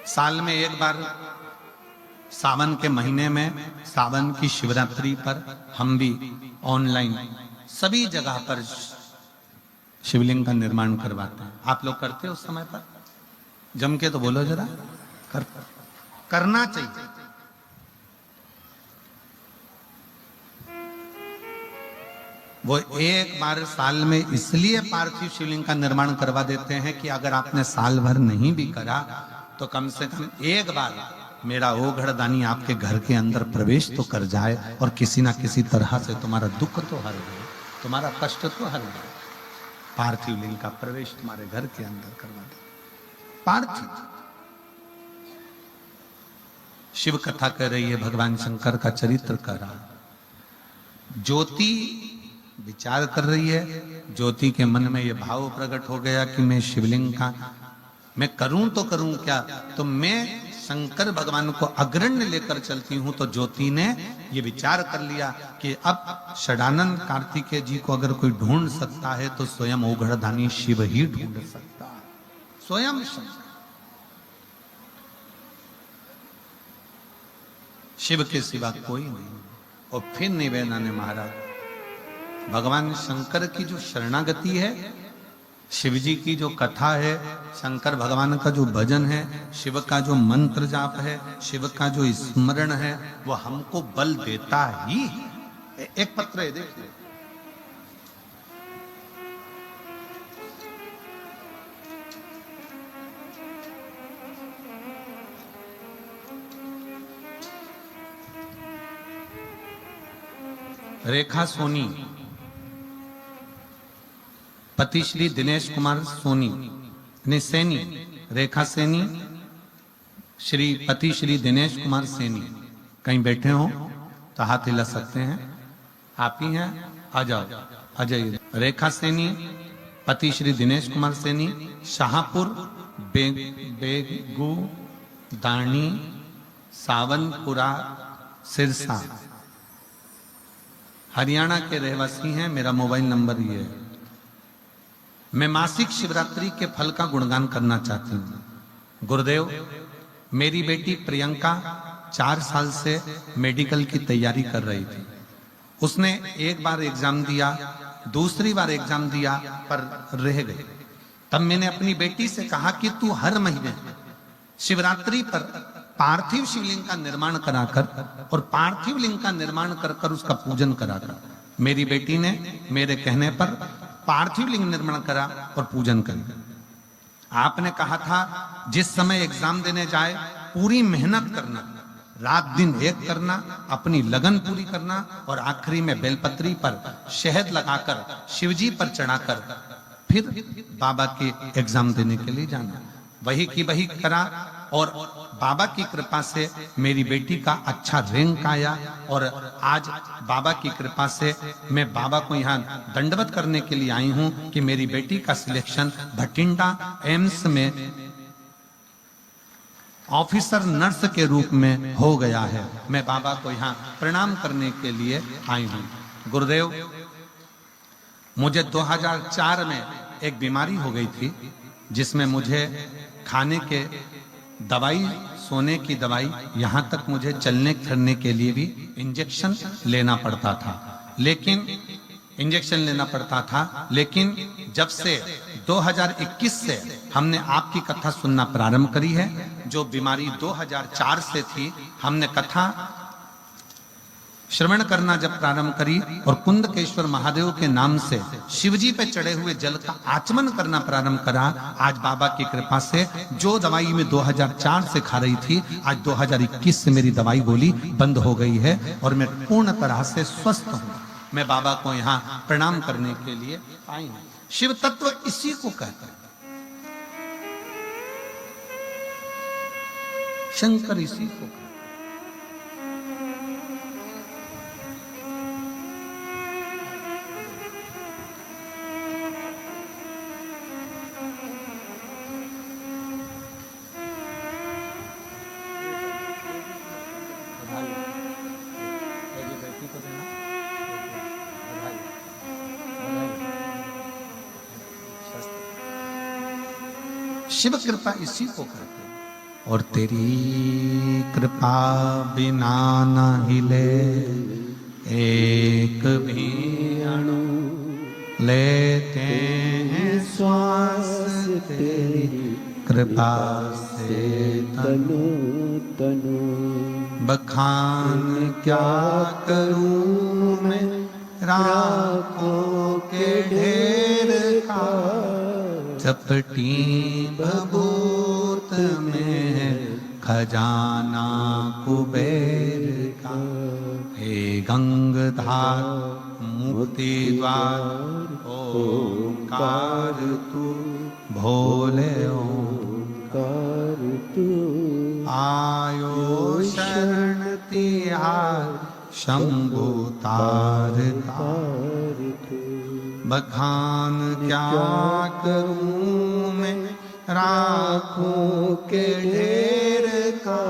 साल में एक बार सावन के महीने में, सावन की शिवरात्रि पर हम भी ऑनलाइन सभी जगह पर शिवलिंग का निर्माण करवाते हैं। आप लोग करते हो उस समय पर? जम के तो बोलो जरा। करना चाहिए। वो एक बार साल में इसलिए पार्थिव शिवलिंग का निर्माण करवा देते हैं कि अगर आपने साल भर नहीं भी करा तो कम से कम एक बार मेरा ओघड़दानी आपके घर के अंदर प्रवेश तो कर जाए और किसी ना किसी तरह से तुम्हारा दुख तो हर जाए, तुम्हारा कष्ट तो हर जाए। पार्थिव लिंग का प्रवेश तुम्हारे घर के अंदर करवा दे। पार्थिव शिव कथा कर रही है, भगवान शंकर का चरित्र कर रहा। ज्योति विचार कर रही है, ज्योति के मन में यह भाव प्रकट हो गया कि मैं शिवलिंग का मैं करूं तो करूं क्या, तो मैं शंकर भगवान को अग्रण्य लेकर चलती हूं। तो ज्योति ने यह विचार कर लिया कि अब षडानंद कार्तिकेय जी को अगर कोई ढूंढ सकता है तो स्वयं ओघड़दानी शिव ही ढूंढ सकता है, स्वयं शिव के सिवा कोई नहीं। और फिर निवेदना ने महाराज भगवान शंकर की जो शरणागति है, शिव जी की जो कथा है, शंकर भगवान का जो भजन है, शिव का जो मंत्र जाप है, शिव का जो स्मरण है, वो हमको बल देता ही है। एक पत्र है, देखिए। रेखा सोनी, पति श्री दिनेश कुमार सोनी ने सैनी, रेखा सैनी, श्री पति श्री दिनेश कुमार सैनी। कहीं बैठे हो तो हाथ हिला सकते हैं, आप ही हैं, आ जाओ, आ जाइए। रेखा सैनी, पति श्री दिनेश कुमार सैनी, शाहपुर बेगू दानी सावनपुरा सिरसा हरियाणा के रहवासी हैं। मेरा मोबाइल नंबर ये है। मैं मासिक शिवरात्रि के फल का गुणगान करना चाहती हूँ। गुरुदेव, मेरी बेटी प्रियंका 4 साल से मेडिकल की तैयारी कर रही थी। उसने एक बार एग्जाम दिया, दूसरी बार एग्जाम दिया पर रह गई। तब मैंने अपनी बेटी से कहा कि तू हर महीने शिवरात्रि पर पार्थिव शिवलिंग का निर्माण कराकर और पार्थिव लिंग का निर्माण कर कर उसका पूजन कराकर। मेरी बेटी ने मेरे कहने पर पार्थिव लिंग निर्माण करा और पूजन करा। आपने कहा था जिस समय एग्जाम देने जाए पूरी मेहनत करना, रात दिन एक करना, अपनी लगन पूरी करना और आखिरी में बेलपत्री पर शहद लगाकर शिवजी पर चढ़ाकर फिर बाबा के एग्जाम देने के लिए जाना। वही की वही करा और बाबा की कृपा से मेरी बेटी का अच्छा रैंक आया। और आज बाबा की कृपा से मैं बाबा को यहाँ दंडवत करने के लिए आई हूँ कि मेरी बेटी का सिलेक्शन भटिंडा एम्स में ऑफिसर नर्स के रूप में हो गया है। मैं बाबा को यहाँ प्रणाम करने के लिए आई हूँ। गुरुदेव, मुझे 2004 में एक बीमारी हो गई थी जिसमें मुझे खाने के दवाई, सोने की दवाई, यहाँ तक मुझे चलने फिरने के लिए भी इंजेक्शन लेना पड़ता था। लेकिन जब से 2021 से हमने आपकी कथा सुनना प्रारंभ करी है, जो बीमारी 2004 से थी, हमने कथा श्रवण करना जब प्रारंभ करी और कुंदकेश्वर महादेव के नाम से शिवजी पे चढ़े हुए जल का आचमन करना प्रारंभ करा, आज बाबा की कृपा से जो दवाई में 2004 से खा रही थी, आज 2021 से मेरी दवाई गोली बंद हो गई है और मैं पूर्ण तरह से स्वस्थ हूं। मैं बाबा को यहाँ प्रणाम करने के लिए आई हूं। शिव तत्व इसी को कहते हैं, शंकर इसी को कहते हैं। शिव कृपा इसी को कहते हैं। और तेरी कृपा बिना न हिले एक भी अणु, लेते हैं श्वास तेरी कृपा से तनु तनु। बखान क्या करूं मैं राखों के ढेर का, चपटी भभूत में खजाना कुबेर का। हे गंगधार मुक्ति द्वार ओंकार तू, भोले ओंकार तू। आयो शरण तिहार शंभु तार तार तू। बखान क्या करूं मैं राखों के ढेर का,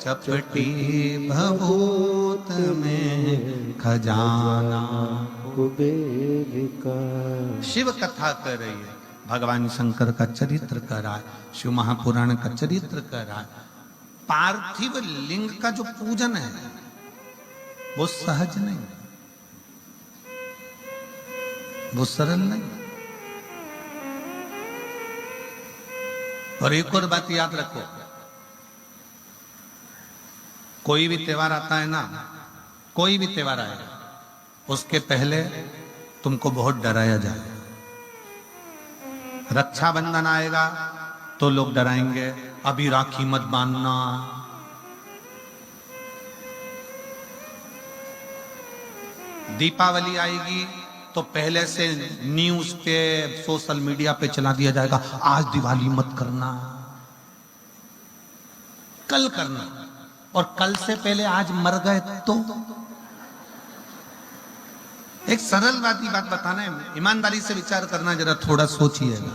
चपटी भभूत में खजाना कुबेर का। शिव कथा कर रही है, भगवान शंकर का चरित्र कर रहा है, शिव महापुराण का चरित्र कर रहा है। पार्थिव लिंग का जो पूजन है वो सहज नहीं, वो सरल नहीं। और एक और बात याद रखो, कोई भी त्योहार आता है ना, कोई भी त्योहार आएगा उसके पहले तुमको बहुत डराया जाए। रक्षाबंधन आएगा तो लोग डराएंगे, अभी राखी मत बांधना। दीपावली आएगी तो पहले से न्यूज पे सोशल मीडिया पे चला दिया जाएगा, आज दिवाली मत करना, कल करना। और कल से पहले आज मर गए तो। एक सरलवादी बात बताना है, ईमानदारी से विचार करना, जरा थोड़ा सोचिएगा।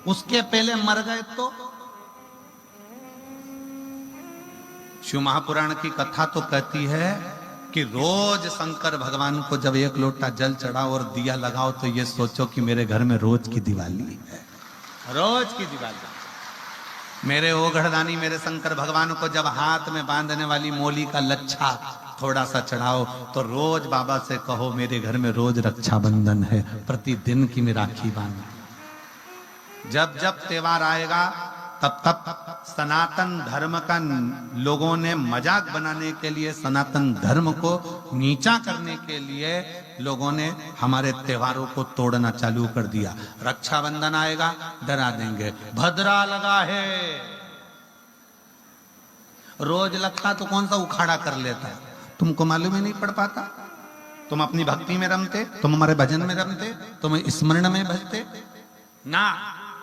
उसके पहले मर गए तो। शिव महापुराण की कथा तो कहती है कि रोज शंकर भगवान को जब एक लोटा जल चढ़ाओ और दिया लगाओ तो ये सोचो कि मेरे घर में रोज की दिवाली है, रोज की दिवाली। मेरे ओघड़दानी मेरे शंकर भगवान को जब हाथ में बांधने वाली मोली का लच्छा थोड़ा सा चढ़ाओ तो रोज बाबा से कहो मेरे घर में रोज रक्षाबंधन है, प्रतिदिन की मैं राखी बांध। जब जब त्योहार आएगा तब तब सनातन धर्म का लोगों ने मजाक बनाने के लिए, सनातन धर्म को नीचा करने के लिए लोगों ने हमारे त्योहारों को तोड़ना चालू कर दिया। रक्षाबंधन आएगा डरा देंगे, भद्रा लगा है। रोज लगता तो कौन सा उखाड़ा कर लेता है, तुमको मालूम ही नहीं पड़ पाता। तुम अपनी भक्ति में रमते, तुम हमारे भजन में रमते, तुम स्मरण में भजते ना।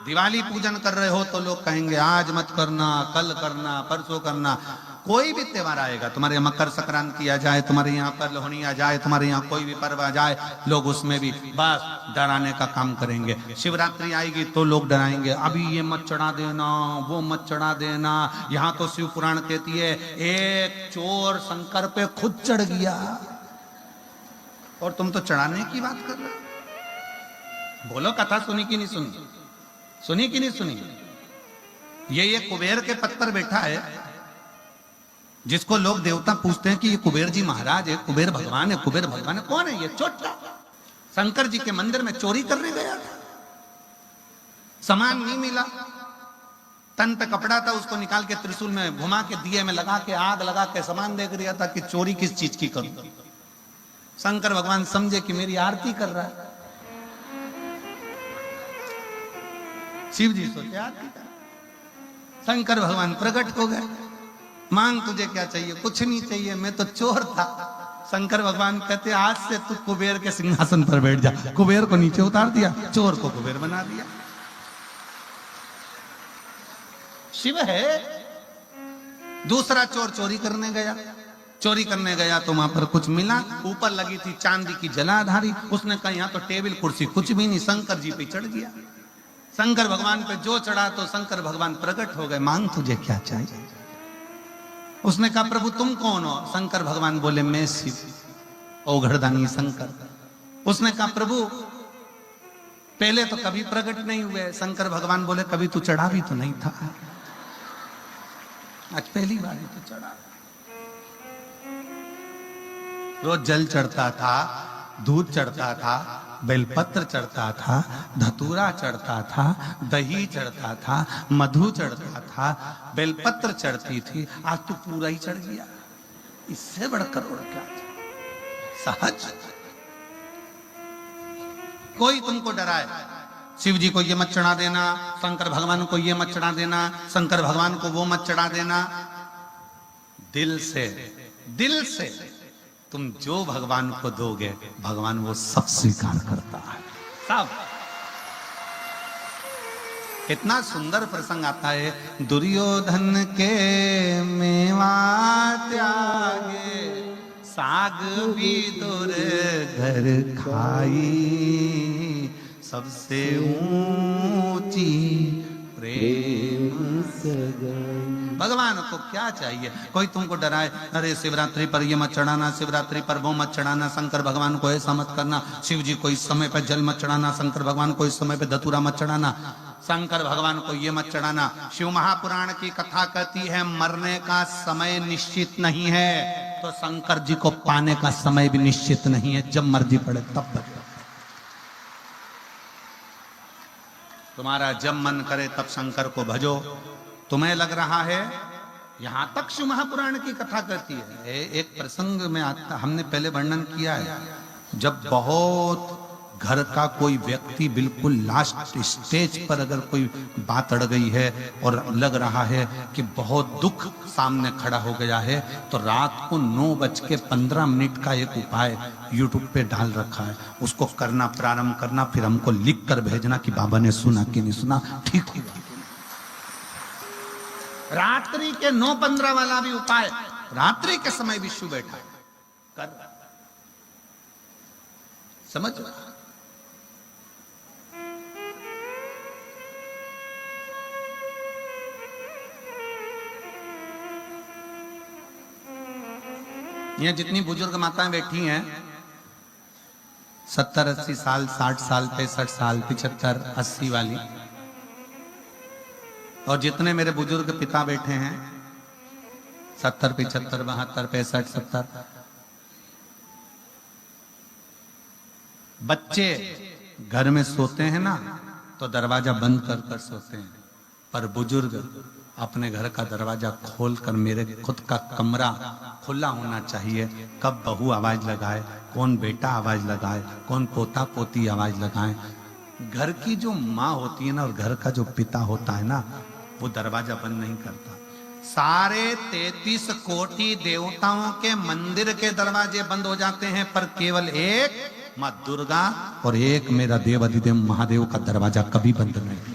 दिवाली पूजन कर रहे हो तो लोग कहेंगे आज मत करना, कल करना, परसों करना। कोई भी त्योहार आएगा, तुम्हारे यहाँ मकर संक्रांति आ जाए, तुम्हारे यहाँ पर लोहड़ी आ जाए, तुम्हारे यहाँ कोई भी पर्व आ जाए, लोग उसमें भी बस डराने का काम करेंगे। शिवरात्रि आएगी तो लोग डराएंगे, अभी ये मत चढ़ा देना, वो मत चढ़ा देना। यहाँ तो शिव पुराण कहती है एक चोर शंकर पे खुद चढ़ गया और तुम तो चढ़ाने की बात कर रहे हो। बोलो कथा सुनी कि नहीं सुनी, सुनी कि नहीं सुनी? ये कुबेर के पद पर बैठा है जिसको लोग देवता पूछते हैं कि ये कुबेर जी महाराज है, कुबेर भगवान है, कुबेर भगवान है। कौन है ये? चोटा शंकर जी के मंदिर में चोरी करने गया था, सामान नहीं मिला, तन पे कपड़ा था, उसको निकाल के त्रिशूल में घुमा के दिए में लगा के आग लगा के सामान देख रहा था कि चोरी किस चीज की करूं। शंकर भगवान समझे कि मेरी आरती कर रहा है। शिव जी सोचे आरती कर। शंकर भगवान प्रकट हो गए, मांग तुझे क्या चाहिए? कुछ नहीं चाहिए, मैं तो चोर था। शंकर भगवान कहते आज से तू कुबेर के सिंहासन पर बैठ जा। कुबेर को नीचे उतार दिया, चोर को कुबेर बना दिया। शिव है। दूसरा चोर चोरी करने गया, चोरी करने गया तो वहां पर कुछ मिला, ऊपर लगी थी चांदी की जलाधारी। उसने कहा यहाँ तो टेबल कुर्सी कुछ भी नहीं, शंकर जी पे चढ़ गया। शंकर भगवान पे जो चढ़ा तो शंकर भगवान प्रकट हो गए, मांग तुझे क्या चाहिए? उसने कहा प्रभु तुम कौन हो? शंकर भगवान बोले मैं शिव, ओघड़दानी शंकर। उसने कहा प्रभु पहले तो कभी प्रकट नहीं हुए। शंकर भगवान बोले कभी तू चढ़ा भी तो नहीं था। आज पहली बार ही तो चढ़ा। रोज जल चढ़ता था, दूध चढ़ता था, बेलपत्र चढ़ता था, धतूरा चढ़ता था, दही चढ़ता था, मधु चढ़ता था, बेलपत्र चढ़ती थी। आज तो पूरा ही चढ़ गया। इससे बढ़कर और क्या सहज। कोई तुमको डराए, शिव जी को ये मत चढ़ा देना, शंकर भगवान को ये मत चढ़ा देना, शंकर भगवान को वो मत चढ़ा देना। दिल से तुम जो भगवान को दोगे, भगवान वो सब स्वीकार करता है, सब। कितना सुंदर प्रसंग आता है, दुर्योधन के मेवा त्यागे, साग भी दूर घर खाई, सबसे ऊंची प्रेम सगाई। भगवान को क्या चाहिए? कोई तुमको डराए, अरे शिवरात्रि पर ये मत चढ़ाना, शिवरात्रि पर वो मत चढ़ाना, शंकर भगवान को ऐसा मत करना, शिव जी को इस समय पे जल मत चढ़ाना, शंकर भगवान को इस समय पे धतूरा मत चढ़ाना, शंकर भगवान को ये मत चढ़ाना। शिव महापुराण की कथा कहती है मरने का समय निश्चित नहीं है, तो शंकर जी को पाने का समय भी निश्चित नहीं है। जब मर्जी पड़े तब बजे, तुम्हारा जब मन करे तब शंकर को भजो। तुम्हें लग रहा है, यहां तक शिव महापुराण की कथा कहती है। एक प्रसंग में आता, हमने पहले वर्णन किया है, जब बहुत घर का कोई व्यक्ति बिल्कुल लास्ट स्टेज पर अगर कोई बात अड़ गई है और लग रहा है कि बहुत दुख सामने खड़ा हो गया है, तो रात को 9:15 का एक उपाय यूट्यूब पे डाल रखा है। उसको करना, प्रारंभ करना, फिर हमको लिख कर भेजना कि बाबा ने सुना कि नहीं सुना, ठीक हुआ। रात्रि के 9:15 वाला भी उपाय, रात्रि के समय विष्णु बैठा कर, समझ। यहाँ जितनी बुजुर्ग माताएं बैठी हैं, 70-80 साल, 60 साल, 65 साल, 75, 80 वाली, और जितने मेरे बुजुर्ग पिता बैठे हैं 70, 75, 72, 65, 70, बच्चे घर में सोते हैं ना तो दरवाजा बंद कर कर सोते हैं, पर बुजुर्ग अपने घर का दरवाजा खोलकर, मेरे खुद का कमरा खुला होना चाहिए, कब बहू आवाज लगाए, कौन बेटा आवाज लगाए, कौन पोता पोती आवाज लगाए। घर की जो माँ होती है ना और घर का जो पिता होता है ना, वो दरवाजा बंद नहीं करता। सारे 33 कोटि देवताओं के मंदिर के दरवाजे बंद हो जाते हैं, पर केवल एक माँ दुर्गा और एक मेरा देव अधिदेव महादेव का दरवाजा कभी बंद नहीं।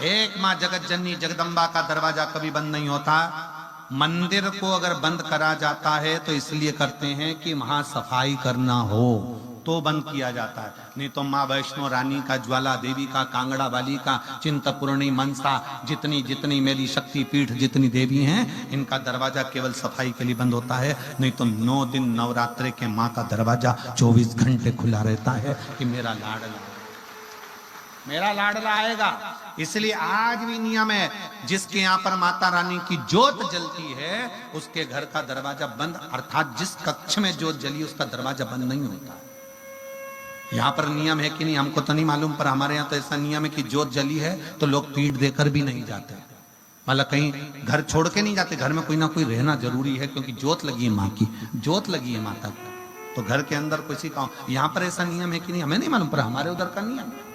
एक माँ जगत जननी जगदम्बा का दरवाजा कभी बंद नहीं होता। मंदिर को अगर बंद करा जाता है तो इसलिए करते हैं कि वहां सफाई करना हो तो बंद किया जाता है, नहीं तो माँ वैष्णो रानी का, ज्वाला देवी का, कांगड़ा वाली का, चिंतपूर्णी, मनसा, जितनी जितनी मेरी शक्ति पीठ जितनी देवी हैं, इनका दरवाजा केवल सफाई के लिए बंद होता है। नहीं तो 9 दिन नवरात्रे के माँ का दरवाजा 24 घंटे खुला रहता है कि मेरा लाडला आएगा। इसलिए आज भी नियम है, जिसके यहाँ पर माता रानी की ज्योत जलती है उसके घर का दरवाजा बंद, अर्थात जिस कक्ष में ज्योत जली उसका दरवाजा बंद नहीं होता। यहाँ पर नियम है कि नहीं हमको तो नहीं मालूम, पर हमारे यहाँ तो ऐसा नियम है कि ज्योत जली है तो लोग पीठ देकर भी नहीं जाते, मतलब कहीं घर छोड़ के नहीं जाते, घर में कोई ना कोई रहना जरूरी है, क्योंकि ज्योत लगी है माँ की, ज्योत लगी है माता की, तो घर के अंदर किसी का। यहाँ पर ऐसा नियम है कि नहीं हमें नहीं मालूम, पर हमारे उधर का नियम है,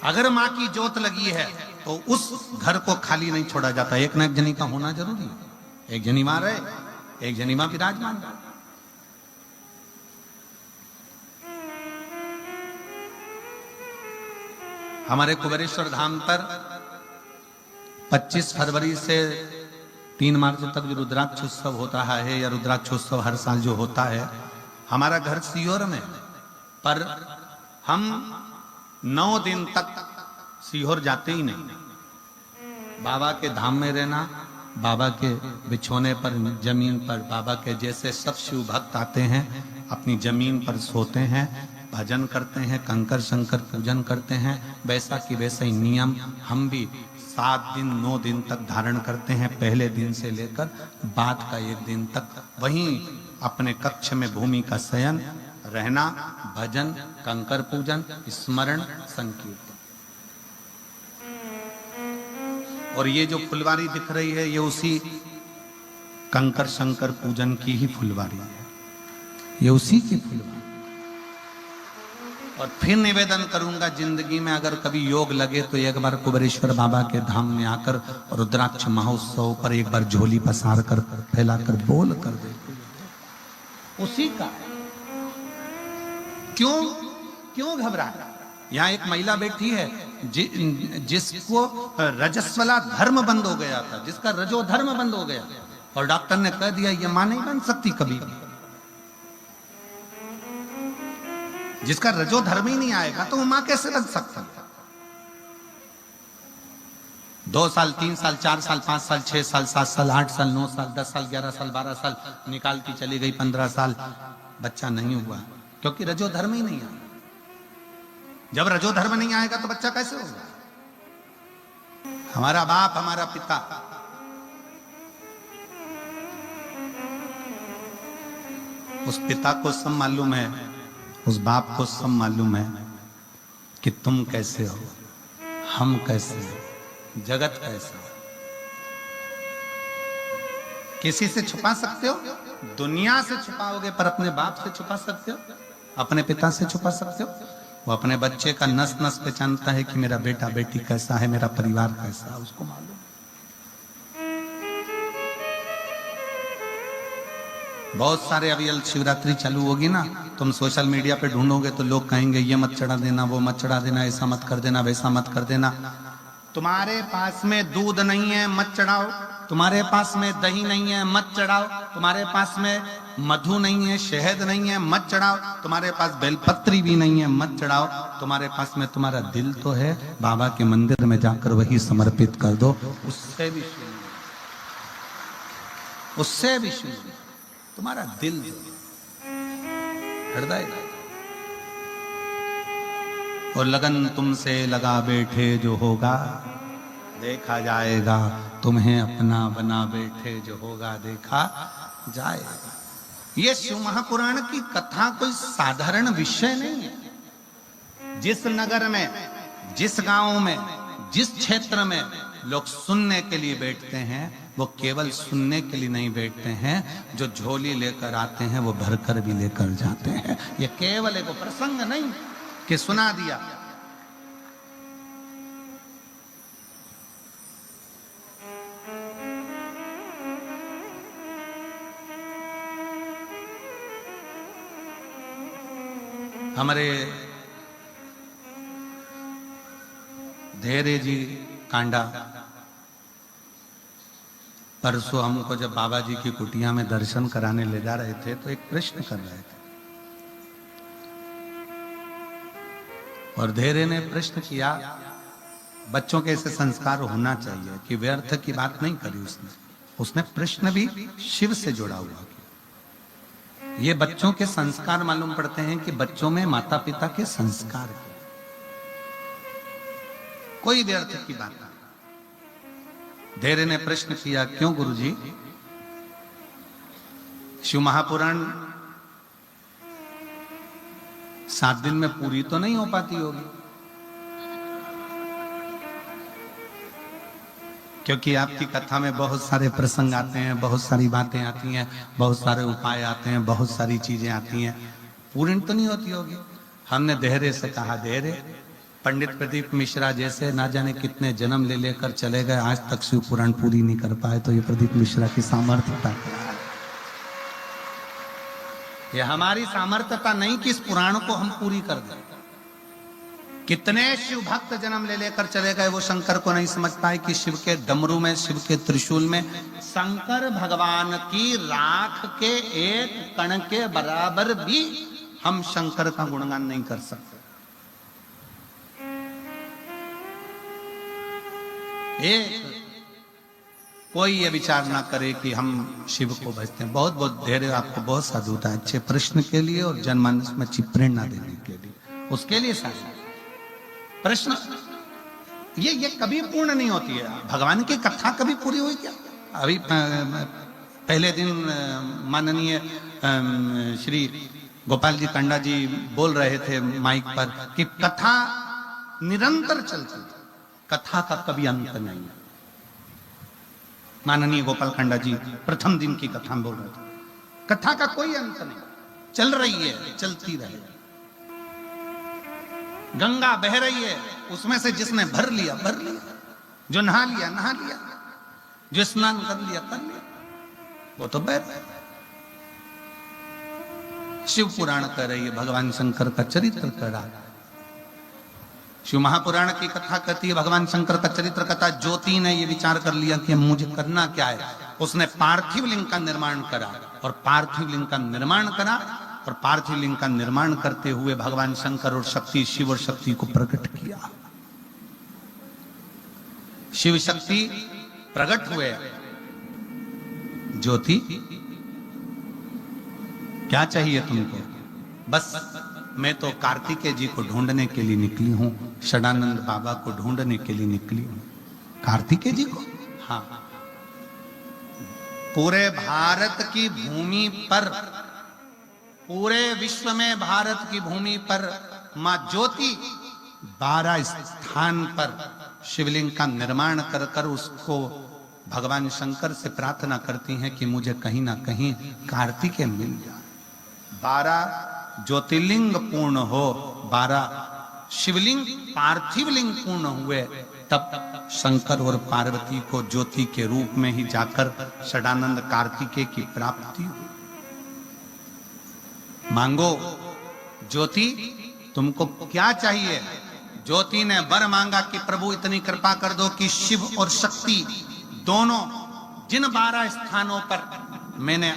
अगर माँ की ज्योत लगी है तो उस घर को खाली नहीं छोड़ा जाता। एक न एक जनी का होना जरूरी है, एक जनी मां रहे, एक जनी मां विराजमान रहे। हमारे कुबेरेश्वर धाम पर 25 फरवरी से 3 मार्च तक जो रुद्राक्षोत्सव होता है, या रुद्राक्षोत्सव हर साल जो होता है, हमारा घर सीहोर में, पर हम 9 दिन तक सीहोर जाते ही नहीं। बाबा के धाम में रहना, बाबा के बिछोने पर, जमीन पर, बाबा के जैसे सब शिव भक्त आते हैं अपनी जमीन पर सोते हैं, भजन करते हैं, कंकर शंकर पूजन करते हैं, वैसा कि वैसा ही नियम हम भी 7 दिन 9 दिन तक धारण करते हैं, पहले दिन से लेकर बाद का 1 दिन तक। वहीं अपने कक्ष में भूमि का शयन, रहना, भजन, कंकर पूजन, स्मरण, संकीर्तन। और ये जो फुलवारी दिख रही है ये उसी कंकर शंकर पूजन की ही फुलवारी है, ये उसी की फुलवारी। और फिर निवेदन करूंगा, जिंदगी में अगर कभी योग लगे तो एक बार कुबेरेश्वर बाबा के धाम में आकर रुद्राक्ष महोत्सव पर एक बार झोली पसार कर फैलाकर बोल कर दे, उसी का। क्यों घबरा? यहाँ एक महिला बैठी है जिसको रजस्वला धर्म बंद हो गया था, जिसका रजो धर्म बंद हो गया, और डॉक्टर ने कह दिया ये मां नहीं बन सकती कभी भी। जिसका रजो धर्म ही नहीं आएगा तो वो मां कैसे बन सकता? 2 साल 3 साल 4 साल 5 साल 6 साल 7 साल 8 साल 9 साल 10 साल 11 साल 12 साल निकालती चली गई, 15 साल बच्चा नहीं हुआ, क्योंकि रजो धर्म ही नहीं आया। जब रजो धर्म नहीं आएगा तो बच्चा कैसे होगा? हमारा बाप, हमारा पिता, उस पिता को सब मालूम है, उस बाप को सब मालूम है कि तुम कैसे हो, हम कैसे हो, जगत कैसा हो। किसी से छुपा सकते हो? दुनिया से छुपाओगे, पर अपने बाप से छुपा सकते हो? अपने पिता से छुपा सकते हो? वो अपने बच्चे का नस नस पहचानता है कि मेरा बेटा बेटी कैसा है, मेरा परिवार कैसा है, उसको मालूम। बहुत सारे, अभी शिवरात्रि चालू होगी ना, तुम सोशल मीडिया पे ढूंढोगे तो लोग कहेंगे ये मत चढ़ा देना, वो मत चढ़ा देना, ऐसा मत कर देना, वैसा मत कर देना। तुम्हारे पास में दूध नहीं है मत चढ़ाओ, तुम्हारे पास में दही नहीं है मत चढ़ाओ, तुम्हारे पास में मधु नहीं है, शहद नहीं है मत चढ़ाओ, तुम्हारे पास बेलपत्री भी नहीं है मत चढ़ाओ, तुम्हारे पास में तुम्हारा दिल तो है, बाबा के मंदिर में जाकर वही समर्पित कर दो, उससे भी सुनिए, उससे भी सुनिए, तुम्हारा दिल, हृदय। और लगन तुमसे लगा बैठे जो होगा देखा जाएगा, तुम्हें अपना बना बैठे जो होगा देखा जाएगा। ये शिव महापुराण की कथा कोई साधारण विषय नहीं है। जिस नगर में, जिस गांव में, जिस क्षेत्र में लोग सुनने के लिए बैठते हैं, वो केवल सुनने के लिए नहीं बैठते हैं, जो झोली लेकर आते हैं वो भरकर भी लेकर जाते हैं। ये केवल एक प्रसंग नहीं कि सुना दिया। हमारे धैर्य जी कांडा परसों हमको जब बाबा जी की कुटिया में दर्शन कराने ले जा रहे थे तो एक प्रश्न कर रहे थे, और धैर्य ने प्रश्न किया, बच्चों के ऐसे संस्कार होना चाहिए कि व्यर्थ की बात नहीं करी उसने प्रश्न भी शिव से जोड़ा हुआ। ये बच्चों के संस्कार मालूम पड़ते हैं कि बच्चों में माता पिता के संस्कार है, कोई व्यर्थ की बात नहीं। धैर्य ने प्रश्न किया, क्यों गुरुजी, शिव महापुराण 7 दिन में पूरी तो नहीं हो पाती होगी, क्योंकि आपकी कथा में बहुत सारे प्रसंग आते हैं, बहुत सारी बातें आती हैं, बहुत सारे उपाय आते हैं, बहुत सारी चीजें आती हैं, पूर्ण तो नहीं होती होगी। हमने धैर्य से कहा, धैर्य, पंडित प्रदीप मिश्रा जैसे ना जाने कितने जन्म ले लेकर चले गए, आज तक शिव पुराण पूरी नहीं कर पाए, तो ये प्रदीप मिश्रा की सामर्थ्यता है। ये हमारी सामर्थ्यता नहीं कि इस पुराण को हम पूरी कर दें। कितने शिव भक्त जन्म ले लेकर चले गए, वो शंकर को नहीं समझ पाए कि शिव के डमरू में, शिव के त्रिशूल में शंकर भगवान की राख के एक कण के बराबर भी हम शंकर का गुणगान नहीं कर सकते। एक कोई ये विचार ना करे कि हम शिव को भजते हैं। बहुत बहुत धैर्य आपको बहुत साधुता है अच्छे प्रश्न के लिए और जनमानस में अच्छी प्रेरणा देने के लिए, उसके लिए साधु प्रश्न ये कभी पूर्ण नहीं होती है। भगवान की कथा कभी पूरी हुई क्या? अभी पहले दिन माननीय श्री गोपाल जी कंडा जी बोल रहे थे माइक पर कि कथा निरंतर चलती, कथा का कभी अंत नहीं है। माननीय गोपाल कंडा जी प्रथम दिन की कथा बोल रहे थे, कथा का कोई अंत नहीं, चल रही है, चलती रहे। गंगा बह रही है, उसमें से जिसने भर लिया भर लिया, जो नहा लिया नहा लिया, जो स्नान कर लिया कर लिया, वो तो बह रहा है। शिव पुराण कह रही है, भगवान शंकर का चरित्र कह रहा है। शिव महापुराण की कथा कहती है भगवान शंकर का चरित्र कथा। ज्योति ने ये विचार कर लिया कि मुझे करना क्या है, उसने पार्थिव लिंग का निर्माण करा, और पार्थिव लिंग का निर्माण करा, और पार्थिव लिंग का निर्माण करते हुए भगवान शंकर और शक्ति, शिव और शक्ति को प्रकट किया। शिव शक्ति प्रकट हुए। ज्योति क्या चाहिए तुमको? बस मैं तो कार्तिकेय जी को ढूंढने के लिए निकली हूं, षडानंद बाबा को ढूंढने के लिए निकली हूं। कार्तिकेय जी को? हाँ। पूरे भारत की भूमि पर, पूरे विश्व में भारत की भूमि पर मां ज्योति 12 स्थान पर शिवलिंग का निर्माण कर कर उसको भगवान शंकर से प्रार्थना करती हैं कि मुझे कहीं ना कहीं कार्तिकेय मिल जाए। 12 ज्योतिर्लिंग पूर्ण हो, 12 शिवलिंग पार्थिव लिंग पूर्ण हुए, तब शंकर और पार्वती को ज्योति के रूप में ही जाकर षडानंद कार्तिकेय की प्राप्ति हुई। मांगो ज्योति, तुमको क्या चाहिए? ज्योति ने वर मांगा कि प्रभु इतनी कृपा कर दो कि शिव और शक्ति दोनों जिन 12 स्थानों पर मैंने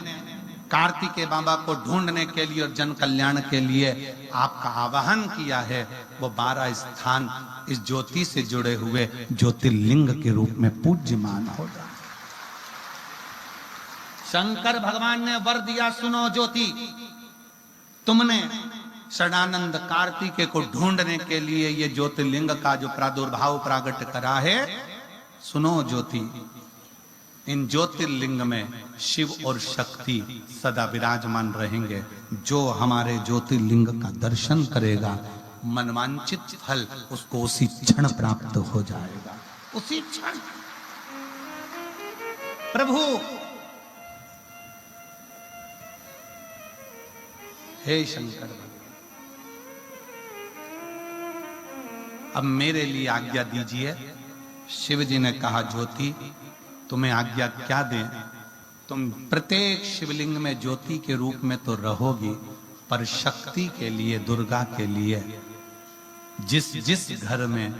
कार्तिकेय बाबा को ढूंढने के लिए और जन कल्याण के लिए आपका आवाहन किया है, वो 12 स्थान इस ज्योति से जुड़े हुए ज्योतिर्लिंग के रूप में पूज्यमान हो जाए। शंकर भगवान ने वर दिया, सुनो ज्योति, तुमने षडानंद कार्तिकेय को ढूंढने के लिए ये ज्योतिर्लिंग का जो प्रादुर्भाव प्रागट करा है, सुनो ज्योति, इन ज्योतिर्लिंग में शिव और शक्ति सदा विराजमान रहेंगे। जो हमारे ज्योतिर्लिंग का दर्शन करेगा, मनवांचित फल उसको उसी क्षण प्राप्त हो जाएगा, उसी क्षण। प्रभु हे शंकर भगवान, अब मेरे लिए आज्ञा दीजिए। शिव जी ने कहा, ज्योति तुम्हें आज्ञा क्या दें? तुम प्रत्येक शिवलिंग में ज्योति के रूप में तो रहोगी, पर शक्ति के लिए, दुर्गा के लिए, जिस जिस घर में,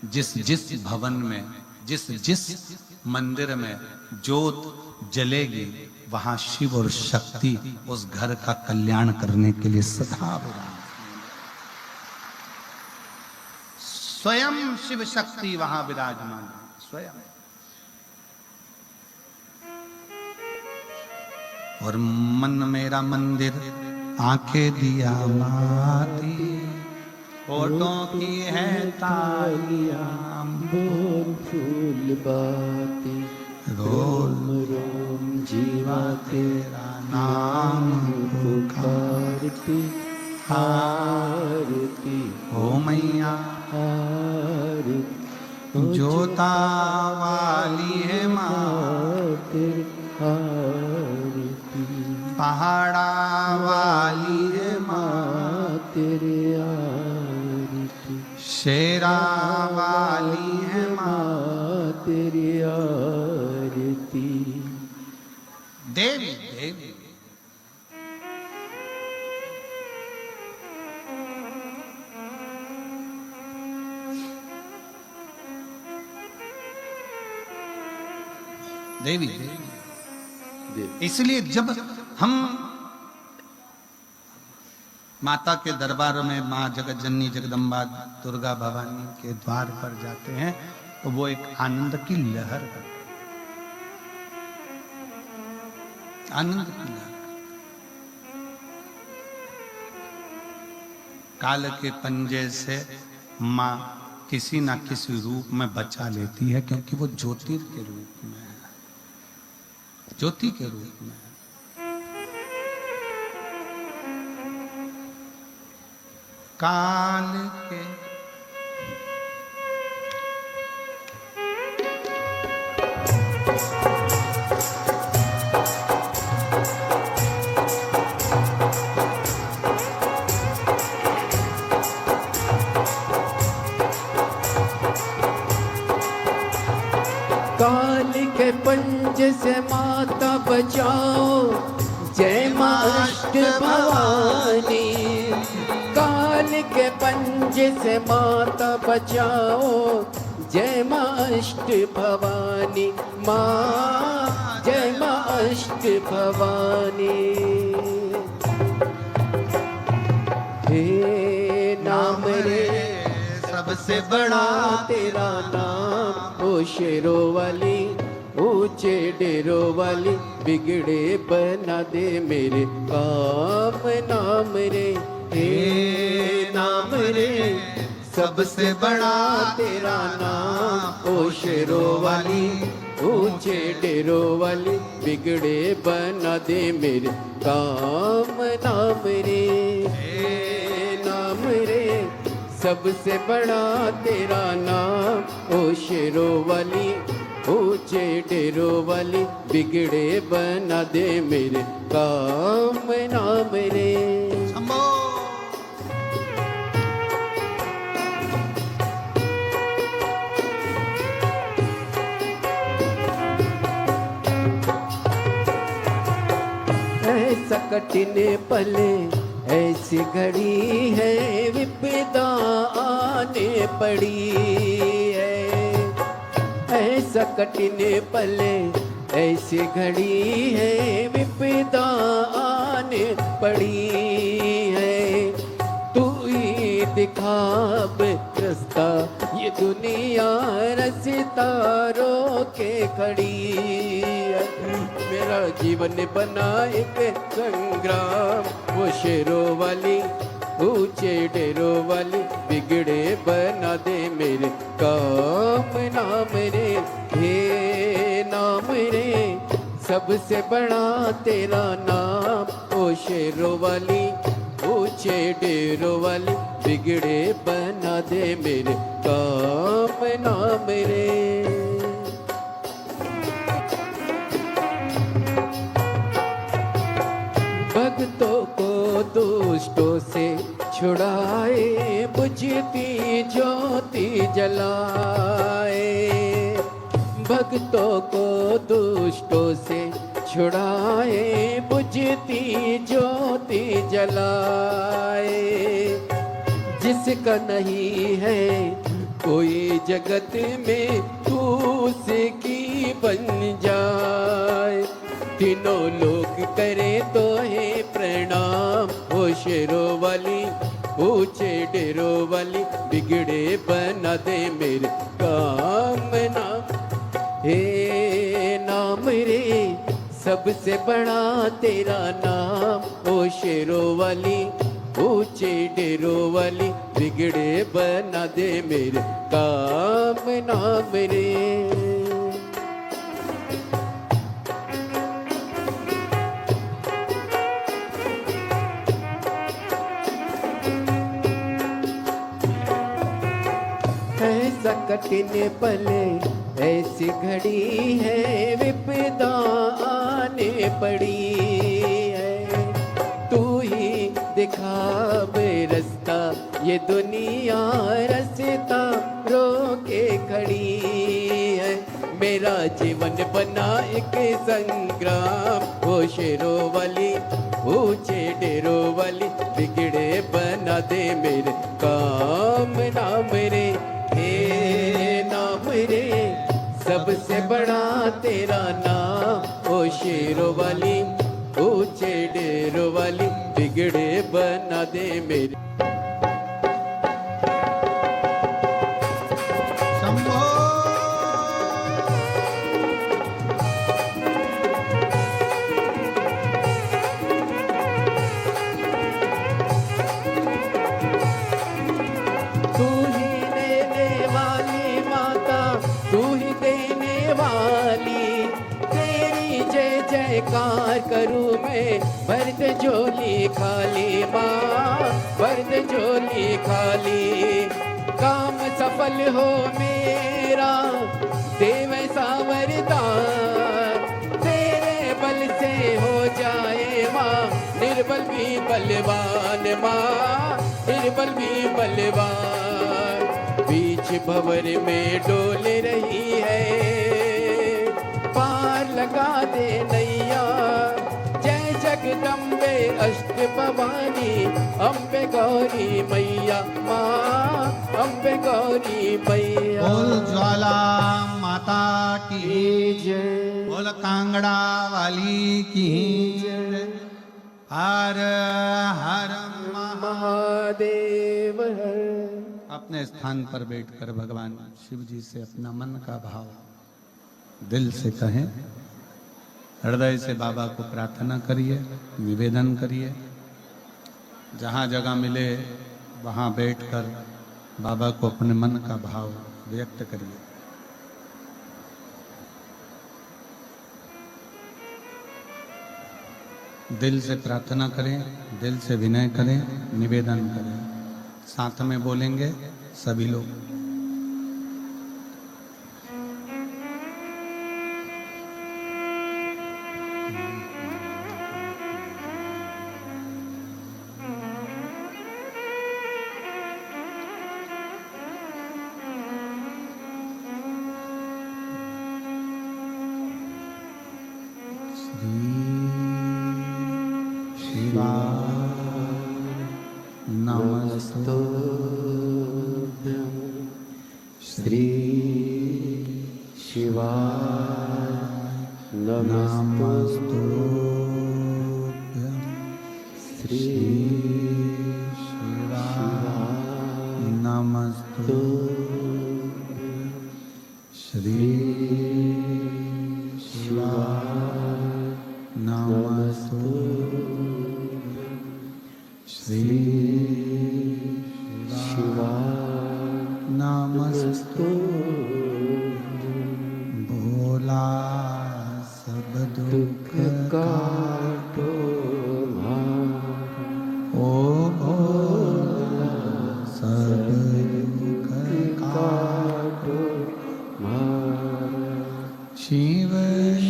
जिस जिस भवन में, जिस जिस मंदिर में ज्योत जलेगी, वहां शिव और शक्ति उस घर का कल्याण करने के लिए सदा विराजमान। स्वयं शिव शक्ति वहां विराजमान है, स्वयं। और मन मेरा मंदिर, आंखें दिया माती, होठों की है तालियां, बोल फूल बातें, रोम रोम जीवा तेरा नाम पुकारती, आरती ओ मैया आरती, जोता वाली है माँ, तेरी आरती, पहाड़ा वाली है माँ तेरे आरती, शेरा वाली है माँ तेरी आरती। देवी देवी देवी देवी। इसलिए जब हम माता के दरबार में, माँ जगत जननी जगदम्बा दुर्गा भवानी के द्वार पर जाते हैं, तो वो एक आनंद की लहर है, आनंद की लहर। काल के पंजे से माँ किसी ना किसी रूप में बचा लेती है, क्योंकि वो ज्योतिर के रूप में है, ज्योति के रूप में है। काल के काल के पंज से माता बचाओ, जय माँ अष्ट भवानी। काल के पंज से माता बचाओ, जय माँ अष्ट भवानी। माँ जय माँ अष्ट भवानी। हे नाम रे सबसे बड़ा तेरा नाम, ओ शेरों वाली ऊंचे डेरों वाली, बिगड़े बना दे मेरे काम। नाम रे हे नाम रे सबसे बड़ा तेरा नाम, ओ शेरों वाली ऊंचे डेरों वाली, बिगड़े बना दे मेरे काम। नाम रे हे नाम रे सबसे बड़ा तेरा नाम, ओ शेरों वाली ऊंचे डेरों वाली, बिगड़े बना दे मेरे काम। नाम रे ऐसा कठिन पले ऐसी घड़ी है, विपदा आने पड़ी है। ऐसा कठिन पले ऐसी घड़ी है, विपदा आने पड़ी है। तू ही दिखा रास्ता, ये दुनिया रास्ता रोके खड़ी है। मेरा जीवन बना एक संग्राम, वो शेरों वाली ऊंचे डेरों वाली, बिगड़े बना दे मेरे काम। नाम रे हे नाम रे सबसे बड़ा तेरा नाम, ओ शेरों वाली ऊंचे डेरों वाली, बिगड़े बना दे मेरे काम। नाम रे भक्तों को दुष्टों से छुड़ाए, बुझती ज्योति जलाए। भक्तों को दुष्टों से छुड़ाए, बुझती ज्योति जलाए। जिसका नहीं है कोई जगत में, तू उसकी बन जाए। तीनों लोग करे तो है प्रणाम, ओ शेरों वाली ऊंचे डेरों वाली, बिगड़े बना दे मेरे काम। नाम हे नाम रे सबसे बड़ा तेरा नाम, ओ शेरों वाली ऊंचे डेरों वाली, बिगड़े बना दे मेरे काम। नाम रे ऐसा कठिन पले ऐसी घड़ी है, विपदा आने पड़ी है। तू ही दिखा रास्ता, ये दुनिया रास्ता रोके खड़ी है। मेरा जीवन बना एक संग्राम, वो शेरों वाली ऊंचे डेरों वाली, बिगड़े बना दे मेरे काम। नाम रे हे नाम रे सबसे बड़ा तेरा नाम, ओ शेरों वाली ऊंचे डेरों वाली, बिगड़े बना दे मेरे। तू ही लेने जयकार करूं मैं, भर दे झोली खाली माँ, भर दे झोली खाली। काम सफल हो मेरा, दे वैसा वरदान, तेरे बल से हो जाए माँ, निर्बल भी बलवान माँ, निर्बल भी बलवान। बीच भंवर में डोल रही है, पार लगा दे नैया। जय जगदम्बे अष्ट भवानी, अम्बे गौरी मैया माँ, अम्बे गौरी मैया। बोल ज्वाला माता की जय, बोल कांगड़ा वाली की जय। हर हर महादेव हर। अपने स्थान पर बैठकर भगवान शिव जी से अपना मन का भाव दिल से कहें, हृदय से बाबा को प्रार्थना करिए, निवेदन करिए। जहाँ जगह मिले वहाँ बैठकर बाबा को अपने मन का भाव व्यक्त करिए। दिल से प्रार्थना करें, दिल से विनय करें, निवेदन करें। साथ में बोलेंगे सभी लोग। नमस्तुभ्यं श्री शिवाय नमस्तुभ्यं श्री शिवाय नमस्तुभ्यं श्री शिवाय नमस्तुभ्यं श्री भोला सब दुख काटो ओ भोला सब दुख काटो शिव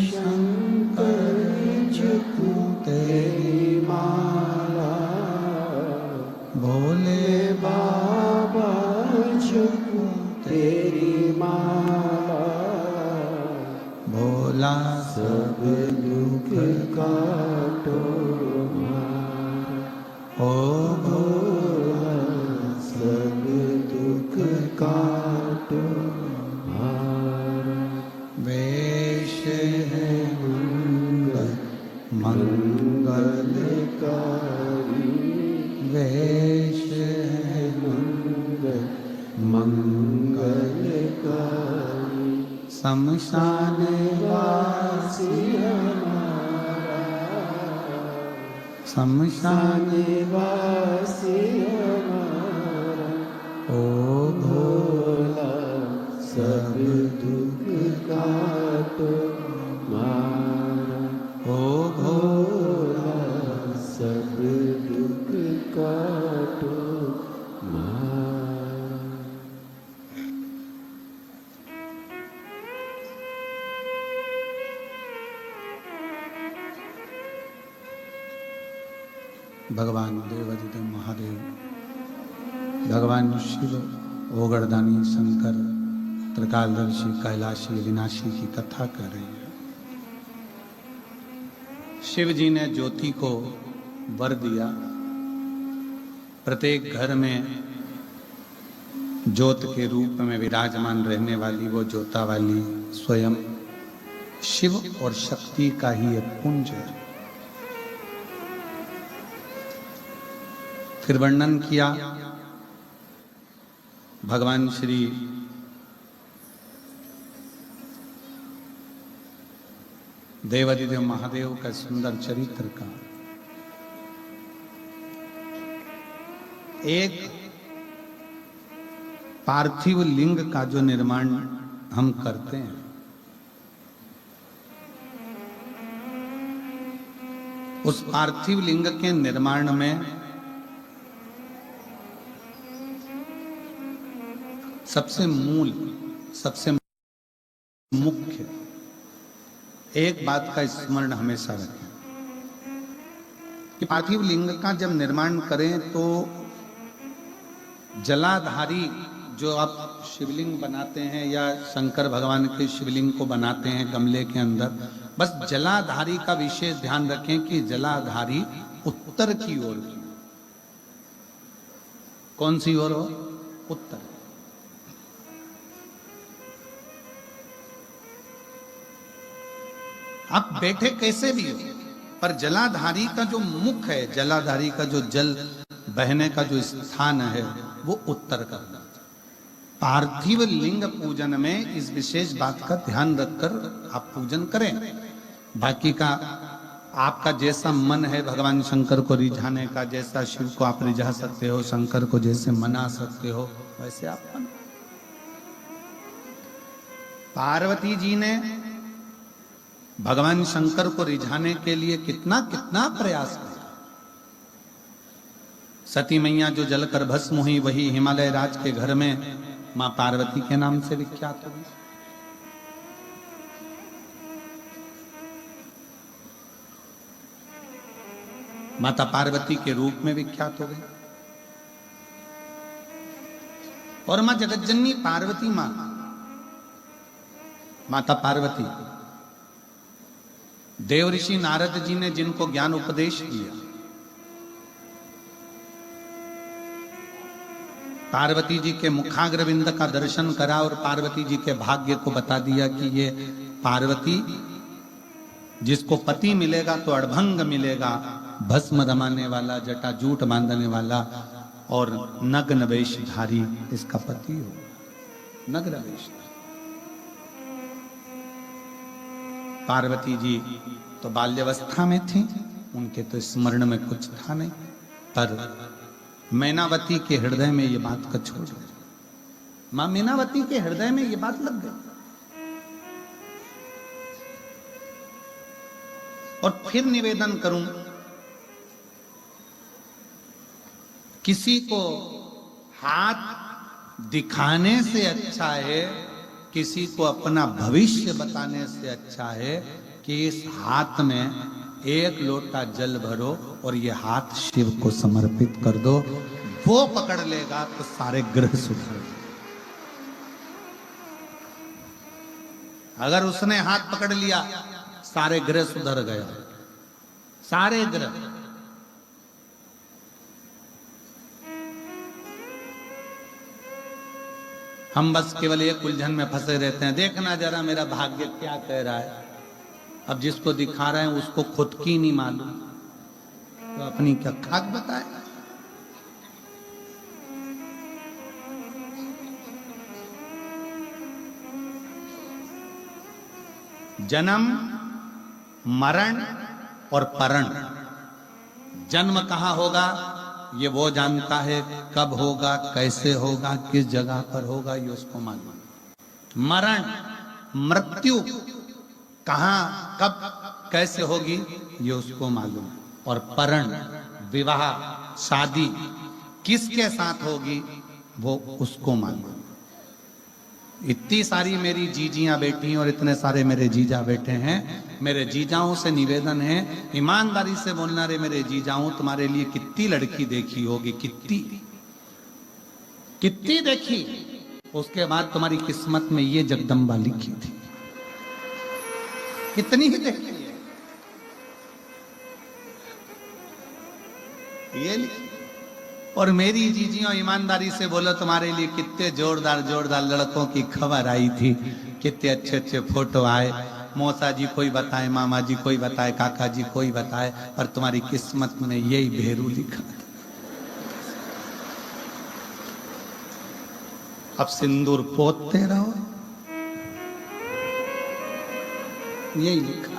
शंकर जपू तेरी माला भोले बाबा जपू तेरी माला भोला सब दुख काटो ओ भोला सब दुख काटो वेश है मंगलकारी वेश है मंगलकारी शमशान वासी हमारा शमशान वासी हमारा ओ भोला सब दुख काटो मारा ओ भोला सब दुख काटो मारा। भगवान देवाधिदेव महादेव, भगवान शिव, ओगरदानी शंकर, त्रिकालदर्शी, कैलाशी, विनाशी की कथा कर रहे हैं। शिव जी ने ज्योति को वर दिया। प्रत्येक घर में ज्योत के रूप में विराजमान रहने वाली वो ज्योता वाली स्वयं शिव और शक्ति का ही एक पुंज है। फिर वर्णन किया भगवान श्री देवाधिदेव महादेव का सुंदर चरित्र का। एक पार्थिव लिंग का जो निर्माण हम करते हैं उस पार्थिव लिंग के निर्माण में सबसे मूल, सबसे मुख्य एक बात का स्मरण हमेशा रखें कि पार्थिव लिंग का जब निर्माण करें तो जलाधारी जो आप शिवलिंग बनाते हैं या शंकर भगवान के शिवलिंग को बनाते हैं गमले के अंदर, बस जलाधारी का विशेष ध्यान रखें कि जलाधारी उत्तर की ओर की। कौन सी ओर हो? उत्तर। आप बैठे कैसे भी हो, पर जलाधारी का जो मुख है, जलाधारी का जो जल बहने का जो स्थान है, वो उत्तर करना। पार्थिव लिंग पूजन में इस विशेष बात का ध्यान रखकर आप पूजन करें। बाकी का आपका जैसा मन है भगवान शंकर को रिझाने का, जैसा शिव को आप रिझा सकते हो, शंकर को जैसे मना सकते हो, वैसे आप मनो। पार्वती जी ने भगवान शंकर को रिझाने के लिए कितना कितना प्रयास किया। सती मैया जो जलकर भस्म हुई, वही हिमालय राज के घर में मां पार्वती के नाम से विख्यात हुई। माता पार्वती के रूप में विख्यात हो गई। और मां जगतजननी पार्वती मां, माता पार्वती, देव ऋषि नारद जी ने जिनको ज्ञान उपदेश दिया, पार्वती जी के मुखाग्रविंद का दर्शन करा और पार्वती जी के भाग्य को बता दिया कि ये पार्वती जिसको पति मिलेगा तो अड़भंग मिलेगा, भस्म रमाने वाला, जटा जूट बांधने वाला और नग्न वेशधारी इसका पति होगा। नग्न वेशधारी। पार्वती जी तो बाल्यावस्था में थी, उनके तो स्मरण में कुछ था नहीं, पर मैनावती के हृदय में ये बात का छोड़ गई। मां मैनावती के हृदय में ये बात लग गई। और फिर निवेदन करूं, किसी को हाथ दिखाने से अच्छा है, किसी को अपना भविष्य बताने से अच्छा है कि इस हाथ में एक लोटा जल भरो और ये हाथ शिव को समर्पित कर दो। वो पकड़ लेगा तो सारे ग्रह सुधर। अगर उसने हाथ पकड़ लिया, सारे ग्रह सुधर गया, सारे ग्रह। हम बस केवल एक उलझन में फंसे रहते हैं, देखना जरा मेरा भाग्य क्या कह रहा है। अब जिसको दिखा रहे हैं उसको खुद की नहीं मालूम, तो अपनी क्या खाक बताए। जन्म, मरण और परण। जन्म कहां होगा ये वो जानता है, कब होगा, कैसे होगा, किस जगह पर होगा, ये उसको मालूम। मरण, मृत्यु कहां, कब, कैसे होगी, ये उसको मालूम। और परण, विवाह, शादी किसके साथ होगी, वो उसको मालूम। इतनी सारी मेरी जीजियां बैठी और इतने सारे मेरे जीजा बैठे हैं। मेरे जीजाओं से निवेदन है, ईमानदारी से बोलना रे मेरे जीजाओं, तुम्हारे लिए कितनी लड़की देखी होगी, कितनी कितनी देखी, उसके बाद तुम्हारी किस्मत में ये जगदम्बा लिखी थी, कितनी ही देखी है ये लिखी। और मेरी जीजियों ईमानदारी से बोलो, तुम्हारे लिए कितने जोरदार जोरदार लड़कों की खबर आई थी, कितने अच्छे अच्छे फोटो आए। मौसा जी कोई बताए, मामा जी कोई बताए, काका जी कोई बताए, और तुम्हारी किस्मत में यही भेरू लिखा था। अब सिंदूर पोतते रहो, यही लिखा।